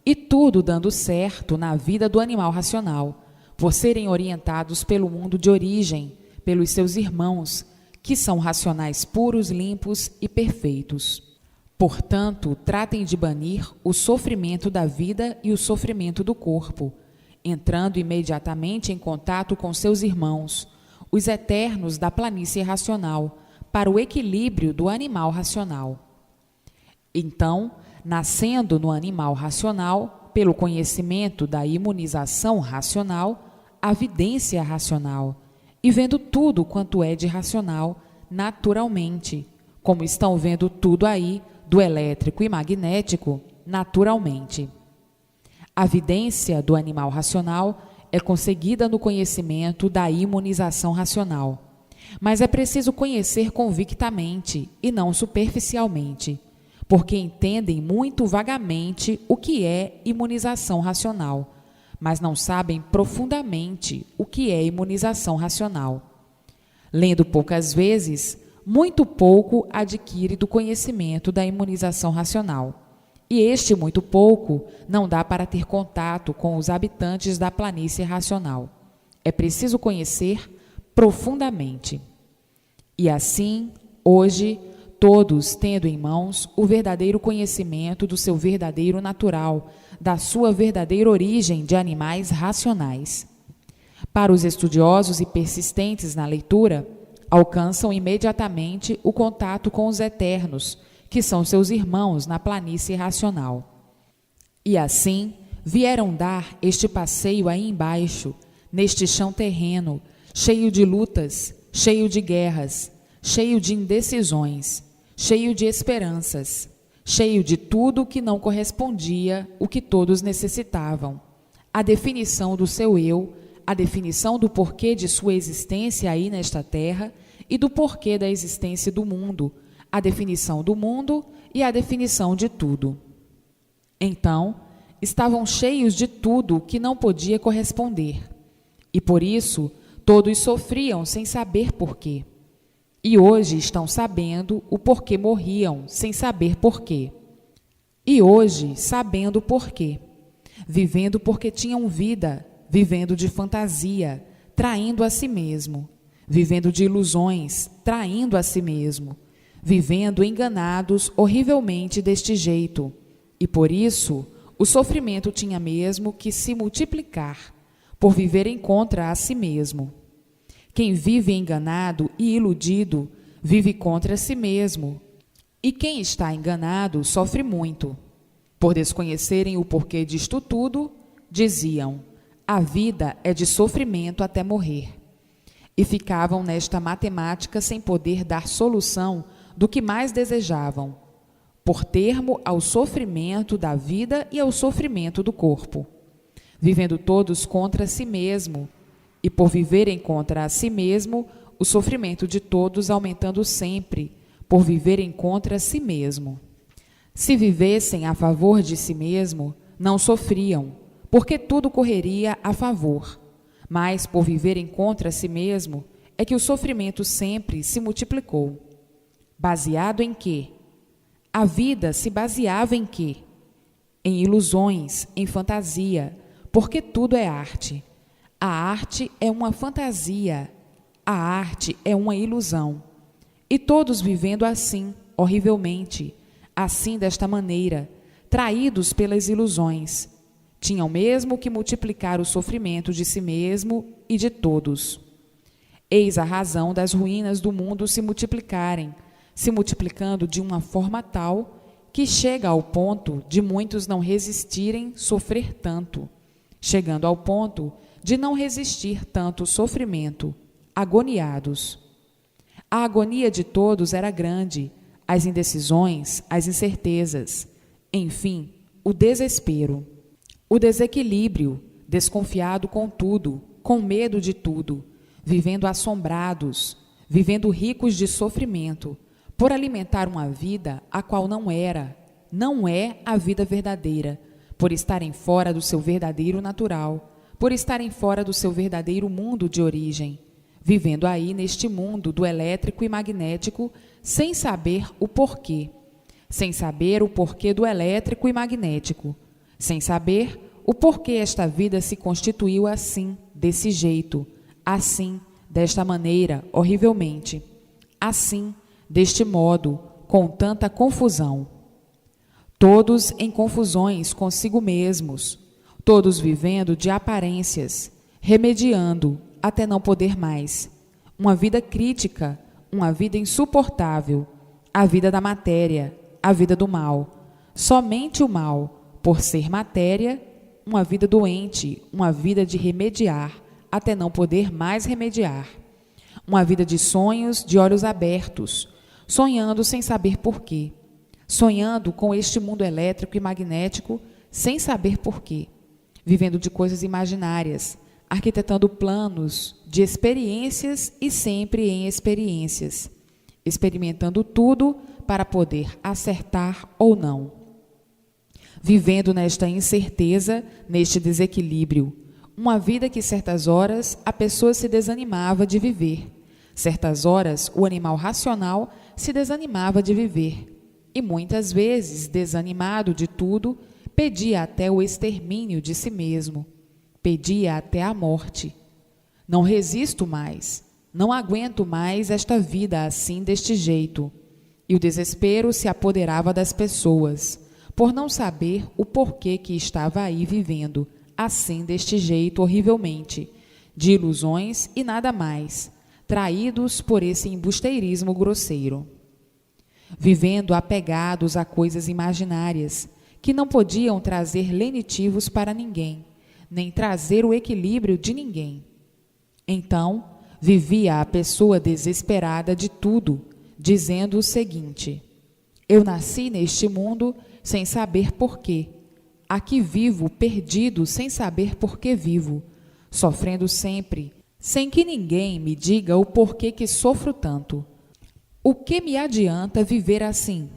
A: e tudo dando certo na vida do animal racional, por serem orientados pelo mundo de origem, pelos seus irmãos, que são racionais puros, limpos e perfeitos. Portanto, tratem de banir o sofrimento da vida e o sofrimento do corpo, entrando imediatamente em contato com seus irmãos, os eternos da planície racional, para o equilíbrio do animal racional. Então, nascendo no animal racional, pelo conhecimento da imunização racional, a vidência racional, e vendo tudo quanto é de racional naturalmente, como estão vendo tudo aí do elétrico e magnético naturalmente. A vidência do animal racional é conseguida no conhecimento da imunização racional, mas é preciso conhecer convictamente e não superficialmente, porque entendem muito vagamente o que é imunização racional, mas não sabem profundamente o que é imunização racional. Lendo poucas vezes, muito pouco adquire do conhecimento da imunização racional. E este muito pouco não dá para ter contato com os habitantes da planície racional. É preciso conhecer profundamente. E assim, hoje, todos tendo em mãos o verdadeiro conhecimento do seu verdadeiro natural, da sua verdadeira origem de animais racionais. Para os estudiosos e persistentes na leitura, alcançam imediatamente o contato com os eternos, que são seus irmãos na planície racional. E assim, vieram dar este passeio aí embaixo, neste chão terreno, cheio de lutas, cheio de guerras, cheio de indecisões, cheio de esperanças, cheio de tudo que não correspondia o que todos necessitavam. A definição do seu eu, a definição do porquê de sua existência aí nesta terra e do porquê da existência do mundo, a definição do mundo e a definição de tudo. Então, estavam cheios de tudo que não podia corresponder, e por isso todos sofriam sem saber porquê. E hoje estão sabendo o porquê morriam sem saber porquê. E hoje sabendo porquê. Vivendo porque tinham vida, vivendo de fantasia, traindo a si mesmo. Vivendo de ilusões, traindo a si mesmo. Vivendo enganados horrivelmente deste jeito. E por isso o sofrimento tinha mesmo que se multiplicar, por viverem contra a si mesmo. Quem vive enganado e iludido, vive contra si mesmo. E quem está enganado sofre muito. Por desconhecerem o porquê disto tudo, diziam: a vida é de sofrimento até morrer. E ficavam nesta matemática sem poder dar solução do que mais desejavam, por termo ao sofrimento da vida e ao sofrimento do corpo, vivendo todos contra si mesmo, e por viverem contra a si mesmo, o sofrimento de todos aumentando sempre, por viverem contra si mesmo. Se vivessem a favor de si mesmo, não sofriam, porque tudo correria a favor, mas por viverem contra si mesmo, é que o sofrimento sempre se multiplicou. Baseado em quê? A vida se baseava em quê? Em ilusões, em fantasia, porque tudo é arte. A arte é uma fantasia, a arte é uma ilusão. E todos vivendo assim, horrivelmente, assim desta maneira, traídos pelas ilusões, tinham mesmo que multiplicar o sofrimento de si mesmo e de todos. Eis a razão das ruínas do mundo se multiplicarem, se multiplicando de uma forma tal que chega ao ponto de muitos não resistirem sofrer tanto, chegando ao ponto de não resistir tanto sofrimento, agoniados. A agonia de todos era grande, as indecisões, as incertezas, enfim, o desespero, o desequilíbrio, desconfiado com tudo, com medo de tudo, vivendo assombrados, vivendo ricos de sofrimento, por alimentar uma vida a qual não é a vida verdadeira, por estarem fora do seu verdadeiro natural, por estarem fora do seu verdadeiro mundo de origem, vivendo aí neste mundo do elétrico e magnético, sem saber o porquê do elétrico e magnético, sem saber o porquê esta vida se constituiu assim, desse jeito, assim, desta maneira, horrivelmente, assim, deste modo, com tanta confusão. Todos em confusões consigo mesmos, todos vivendo de aparências, remediando até não poder mais. Uma vida crítica, uma vida insuportável, a vida da matéria, a vida do mal. Somente o mal, por ser matéria, uma vida doente, uma vida de remediar até não poder mais remediar. Uma vida de sonhos de olhos abertos, sonhando sem saber porquê, sonhando com este mundo elétrico e magnético sem saber porquê, vivendo de coisas imaginárias, arquitetando planos de experiências e sempre em experiências, experimentando tudo para poder acertar ou não. Vivendo nesta incerteza, neste desequilíbrio, uma vida que certas horas a pessoa se desanimava de viver, certas horas o animal racional se desanimava de viver, e muitas vezes, desanimado de tudo, pedia até o extermínio de si mesmo, pedia até a morte. Não resisto mais, não aguento mais esta vida assim deste jeito. E o desespero se apoderava das pessoas, por não saber o porquê que estava aí vivendo, assim deste jeito horrivelmente, de ilusões e nada mais, traídos por esse embusteirismo grosseiro. Vivendo apegados a coisas imaginárias, que não podiam trazer lenitivos para ninguém, nem trazer o equilíbrio de ninguém. Então, vivia a pessoa desesperada de tudo, dizendo o seguinte: eu nasci neste mundo sem saber porquê. Aqui vivo perdido sem saber por que vivo, sofrendo sempre, sem que ninguém me diga o porquê que sofro tanto. O que me adianta viver assim?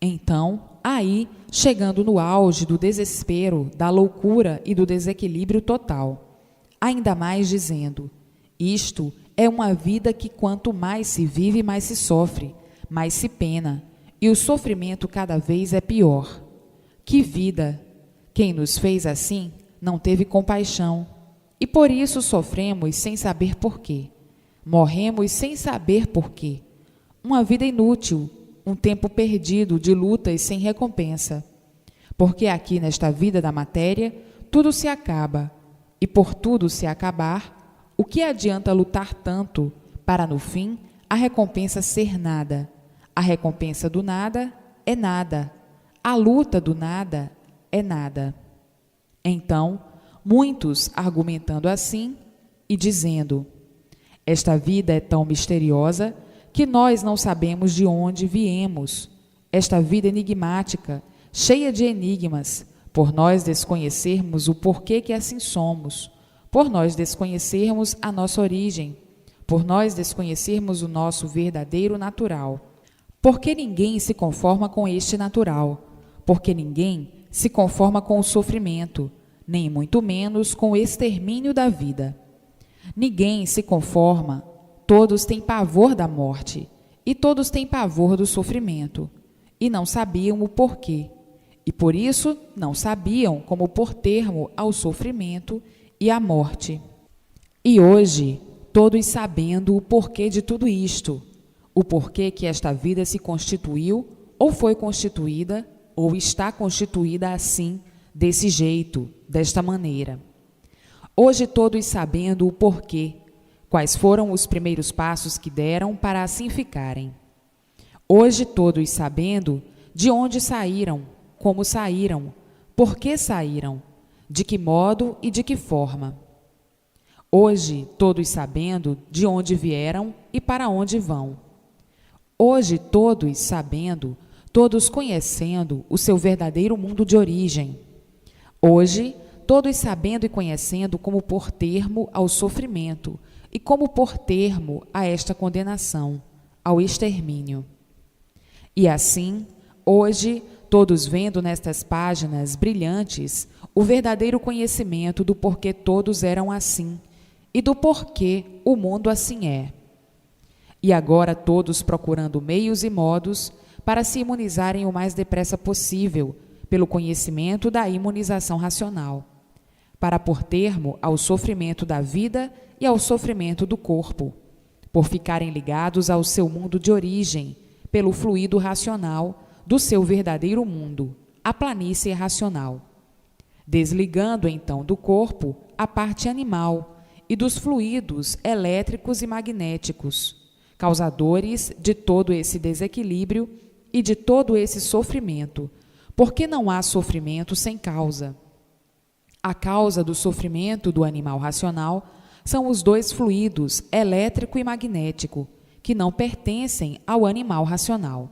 A: Então, aí, chegando no auge do desespero, da loucura e do desequilíbrio total, ainda mais dizendo: isto é uma vida que quanto mais se vive, mais se sofre, mais se pena, e o sofrimento cada vez é pior. Que vida! Quem nos fez assim não teve compaixão, e por isso sofremos sem saber porquê. Morremos sem saber porquê. Uma vida inútil, um tempo perdido de lutas sem recompensa. Porque aqui nesta vida da matéria, tudo se acaba, e por tudo se acabar, o que adianta lutar tanto para no fim a recompensa ser nada? A recompensa do nada é nada. A luta do nada é nada. Então, muitos argumentando assim e dizendo: esta vida é tão misteriosa que nós não sabemos de onde viemos. Esta vida enigmática, cheia de enigmas, por nós desconhecermos o porquê que assim somos, por nós desconhecermos a nossa origem, por nós desconhecermos o nosso verdadeiro natural. Porque ninguém se conforma com este natural, porque ninguém se conforma com o sofrimento, nem muito menos com o extermínio da vida. Ninguém se conforma, todos têm pavor da morte, e todos têm pavor do sofrimento, e não sabiam o porquê, e por isso não sabiam como pôr termo ao sofrimento e à morte. E hoje, todos sabendo o porquê de tudo isto, o porquê que esta vida se constituiu, ou foi constituída, ou está constituída assim, desse jeito, desta maneira. Hoje todos sabendo o porquê, quais foram os primeiros passos que deram para assim ficarem. Hoje todos sabendo de onde saíram, como saíram, por que saíram, de que modo e de que forma. Hoje todos sabendo de onde vieram e para onde vão. Hoje todos sabendo, todos conhecendo o seu verdadeiro mundo de origem. Hoje, todos sabendo e conhecendo como pôr termo ao sofrimento e como pôr termo a esta condenação, ao extermínio. E assim, hoje, todos vendo nestas páginas brilhantes o verdadeiro conhecimento do porquê todos eram assim e do porquê o mundo assim é. E agora todos procurando meios e modos para se imunizarem o mais depressa possível pelo conhecimento da imunização racional, para pôr termo ao sofrimento da vida e ao sofrimento do corpo, por ficarem ligados ao seu mundo de origem, pelo fluido racional do seu verdadeiro mundo, a planície racional, desligando então do corpo a parte animal e dos fluidos elétricos e magnéticos, causadores de todo esse desequilíbrio e de todo esse sofrimento, porque não há sofrimento sem causa. A causa do sofrimento do animal racional são os dois fluidos, elétrico e magnético, que não pertencem ao animal racional.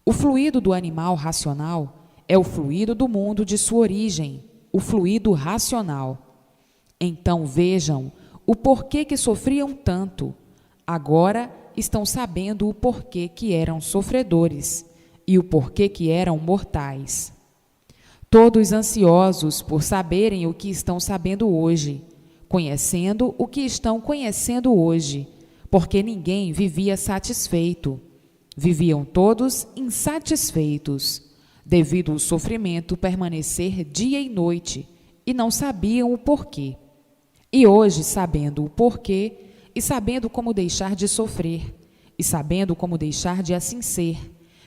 A: O fluido do animal racional é o fluido do mundo de sua origem, o fluido racional. Então vejam o porquê que sofriam tanto. Agora estão sabendo o porquê que eram sofredores e o porquê que eram mortais. Todos ansiosos por saberem o que estão sabendo hoje, conhecendo o que estão conhecendo hoje, porque ninguém vivia satisfeito. Viviam todos insatisfeitos, devido ao sofrimento permanecer dia e noite, e não sabiam o porquê. E hoje, sabendo o porquê, e sabendo como deixar de sofrer, e sabendo como deixar de assim ser,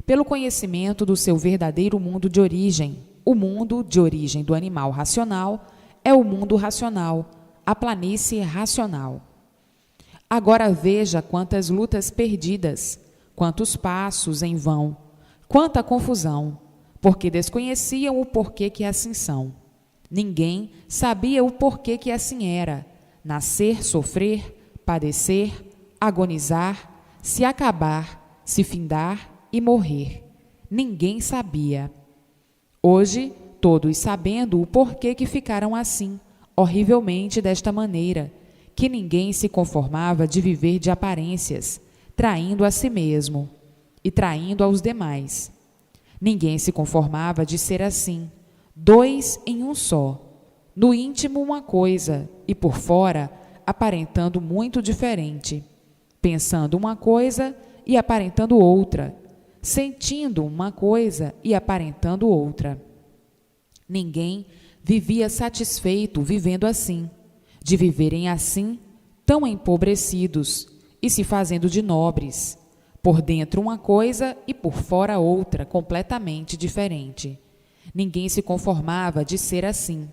A: pelo conhecimento do seu verdadeiro mundo de origem, o mundo de origem do animal racional é o mundo racional, a planície racional. Agora veja quantas lutas perdidas, quantos passos em vão, quanta confusão, porque desconheciam o porquê que assim são. Ninguém sabia o porquê que assim era: nascer, sofrer, padecer, agonizar, se acabar, se findar e morrer. Ninguém sabia. Hoje, todos sabendo o porquê que ficaram assim, horrivelmente desta maneira, que ninguém se conformava de viver de aparências, traindo a si mesmo e traindo aos demais. Ninguém se conformava de ser assim, dois em um só, no íntimo uma coisa e por fora aparentando muito diferente, pensando uma coisa e aparentando outra, sentindo uma coisa e aparentando outra. Ninguém vivia satisfeito vivendo assim, de viverem assim, tão empobrecidos e se fazendo de nobres, por dentro uma coisa e por fora outra, completamente diferente. Ninguém se conformava de ser assim.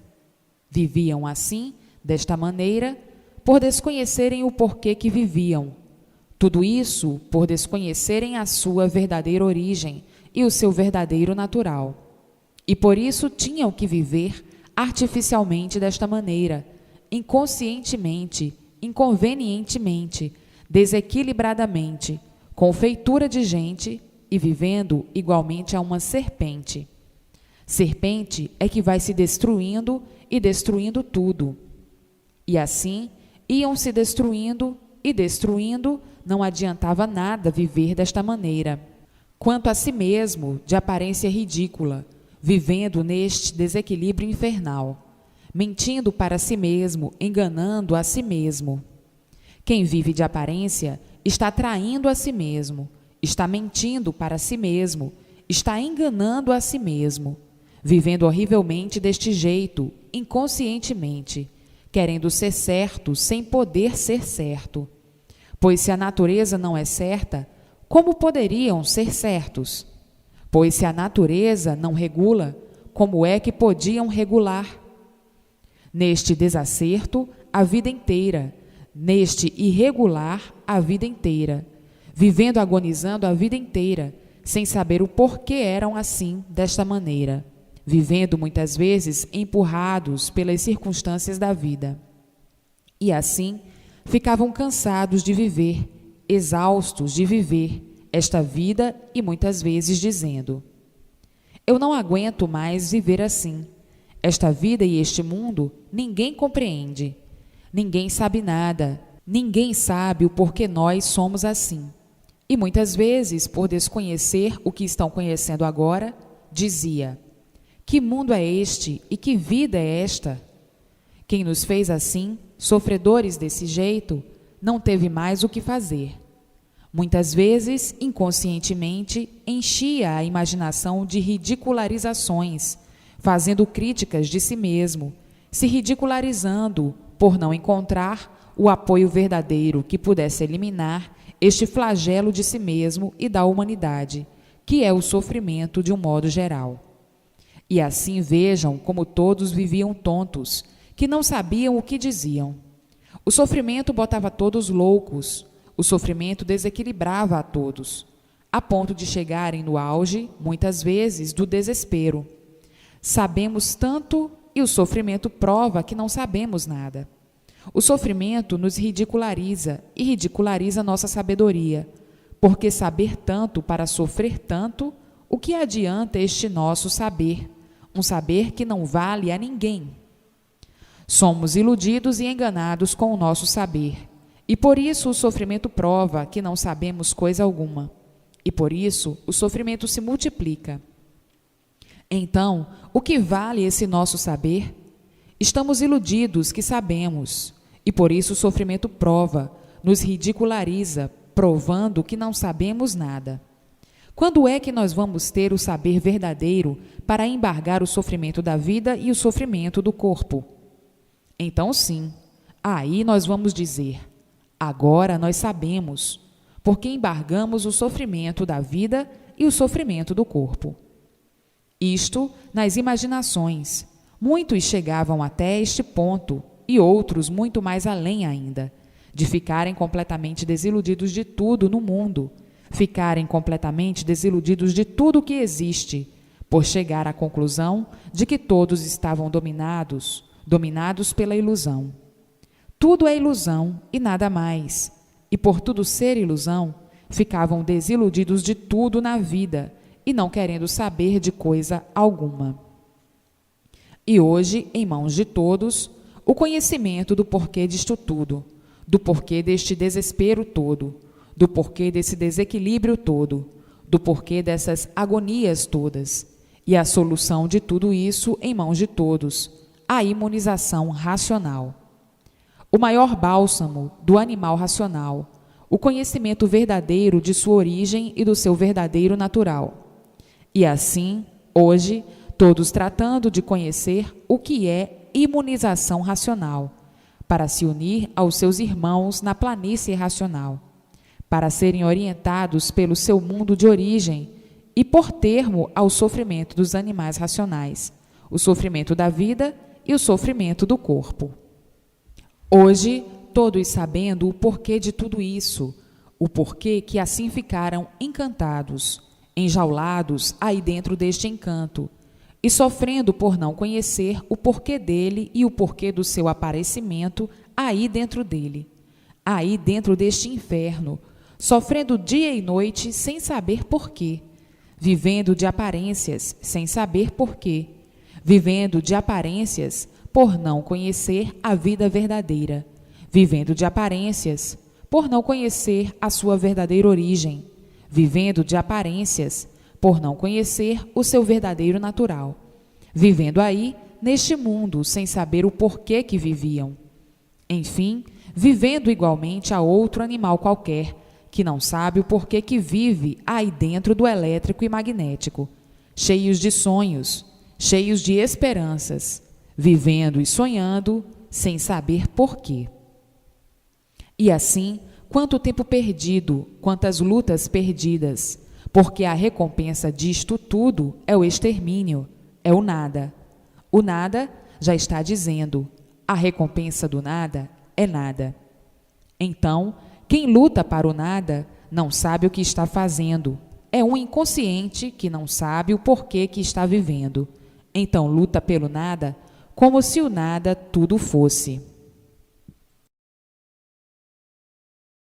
A: Viviam assim, desta maneira, por desconhecerem o porquê que viviam. Tudo isso por desconhecerem a sua verdadeira origem e o seu verdadeiro natural. E por isso tinham que viver artificialmente desta maneira, inconscientemente, inconvenientemente, desequilibradamente, com feitura de gente e vivendo igualmente a uma serpente. Serpente é que vai se destruindo e destruindo tudo. E assim iam se destruindo e destruindo, não adiantava nada viver desta maneira. Quanto a si mesmo, de aparência ridícula, vivendo neste desequilíbrio infernal, mentindo para si mesmo, enganando a si mesmo. Quem vive de aparência está traindo a si mesmo, está mentindo para si mesmo, está enganando a si mesmo, vivendo horrivelmente deste jeito, inconscientemente, querendo ser certo sem poder ser certo. Pois se a natureza não é certa, como poderiam ser certos? Pois se a natureza não regula, como é que podiam regular? Neste desacerto, a vida inteira, neste irregular, a vida inteira, vivendo agonizando a vida inteira, sem saber o porquê eram assim, desta maneira, vivendo muitas vezes empurrados pelas circunstâncias da vida. E assim, ficavam cansados de viver, exaustos de viver esta vida e muitas vezes dizendo: eu não aguento mais viver assim. Esta vida e este mundo ninguém compreende, ninguém sabe nada, ninguém sabe o porquê nós somos assim. E muitas vezes, por desconhecer o que estão conhecendo agora, dizia: que mundo é este e que vida é esta? Quem nos fez assim, sofredores desse jeito, não teve mais o que fazer. Muitas vezes, inconscientemente, enchia a imaginação de ridicularizações, fazendo críticas de si mesmo, se ridicularizando por não encontrar o apoio verdadeiro que pudesse eliminar este flagelo de si mesmo e da humanidade, que é o sofrimento de um modo geral. E assim vejam como todos viviam tontos, que não sabiam o que diziam. O sofrimento botava todos loucos, o sofrimento desequilibrava a todos, a ponto de chegarem no auge, muitas vezes, do desespero. Sabemos tanto e o sofrimento prova que não sabemos nada. O sofrimento nos ridiculariza e ridiculariza nossa sabedoria, porque saber tanto para sofrer tanto, o que adianta este nosso saber, um saber que não vale a ninguém? Somos iludidos e enganados com o nosso saber, e por isso o sofrimento prova que não sabemos coisa alguma, e por isso o sofrimento se multiplica. Então, o que vale esse nosso saber? Estamos iludidos que sabemos, e por isso o sofrimento prova, nos ridiculariza, provando que não sabemos nada. Quando é que nós vamos ter o saber verdadeiro para embargar o sofrimento da vida e o sofrimento do corpo? Então sim, aí nós vamos dizer: agora nós sabemos, porque embargamos o sofrimento da vida e o sofrimento do corpo. Isto nas imaginações. Muitos chegavam até este ponto, e outros muito mais além ainda, de ficarem completamente desiludidos de tudo no mundo, ficarem completamente desiludidos de tudo que existe, por chegar à conclusão de que todos estavam dominados pela ilusão. Tudo é ilusão e nada mais, e por tudo ser ilusão, ficavam desiludidos de tudo na vida e não querendo saber de coisa alguma. E hoje, em mãos de todos, o conhecimento do porquê disto tudo, do porquê deste desespero todo, do porquê desse desequilíbrio todo, do porquê dessas agonias todas, e a solução de tudo isso em mãos de todos, a imunização racional. O maior bálsamo do animal racional, o conhecimento verdadeiro de sua origem e do seu verdadeiro natural. E assim, hoje, todos tratando de conhecer o que é imunização racional, para se unir aos seus irmãos na planície racional, para serem orientados pelo seu mundo de origem e por termo ao sofrimento dos animais racionais, o sofrimento da vida e o sofrimento do corpo. Hoje, todos sabendo o porquê de tudo isso, o porquê que assim ficaram encantados, enjaulados aí dentro deste encanto, e sofrendo por não conhecer o porquê dele e o porquê do seu aparecimento aí dentro dele, aí dentro deste inferno, sofrendo dia e noite sem saber porquê, vivendo de aparências sem saber porquê, vivendo de aparências por não conhecer a vida verdadeira, vivendo de aparências por não conhecer a sua verdadeira origem, vivendo de aparências por não conhecer o seu verdadeiro natural, vivendo aí neste mundo sem saber o porquê que viviam. Enfim, vivendo igualmente a outro animal qualquer, que não sabe o porquê que vive aí dentro do elétrico e magnético, cheios de sonhos, cheios de esperanças, vivendo e sonhando sem saber porquê. E assim, quanto tempo perdido, quantas lutas perdidas, porque a recompensa disto tudo é o extermínio, é o nada. O nada já está dizendo, a recompensa do nada é nada. Então, quem luta para o nada não sabe o que está fazendo, é um inconsciente que não sabe o porquê que está vivendo. Então luta pelo nada como se o nada tudo fosse.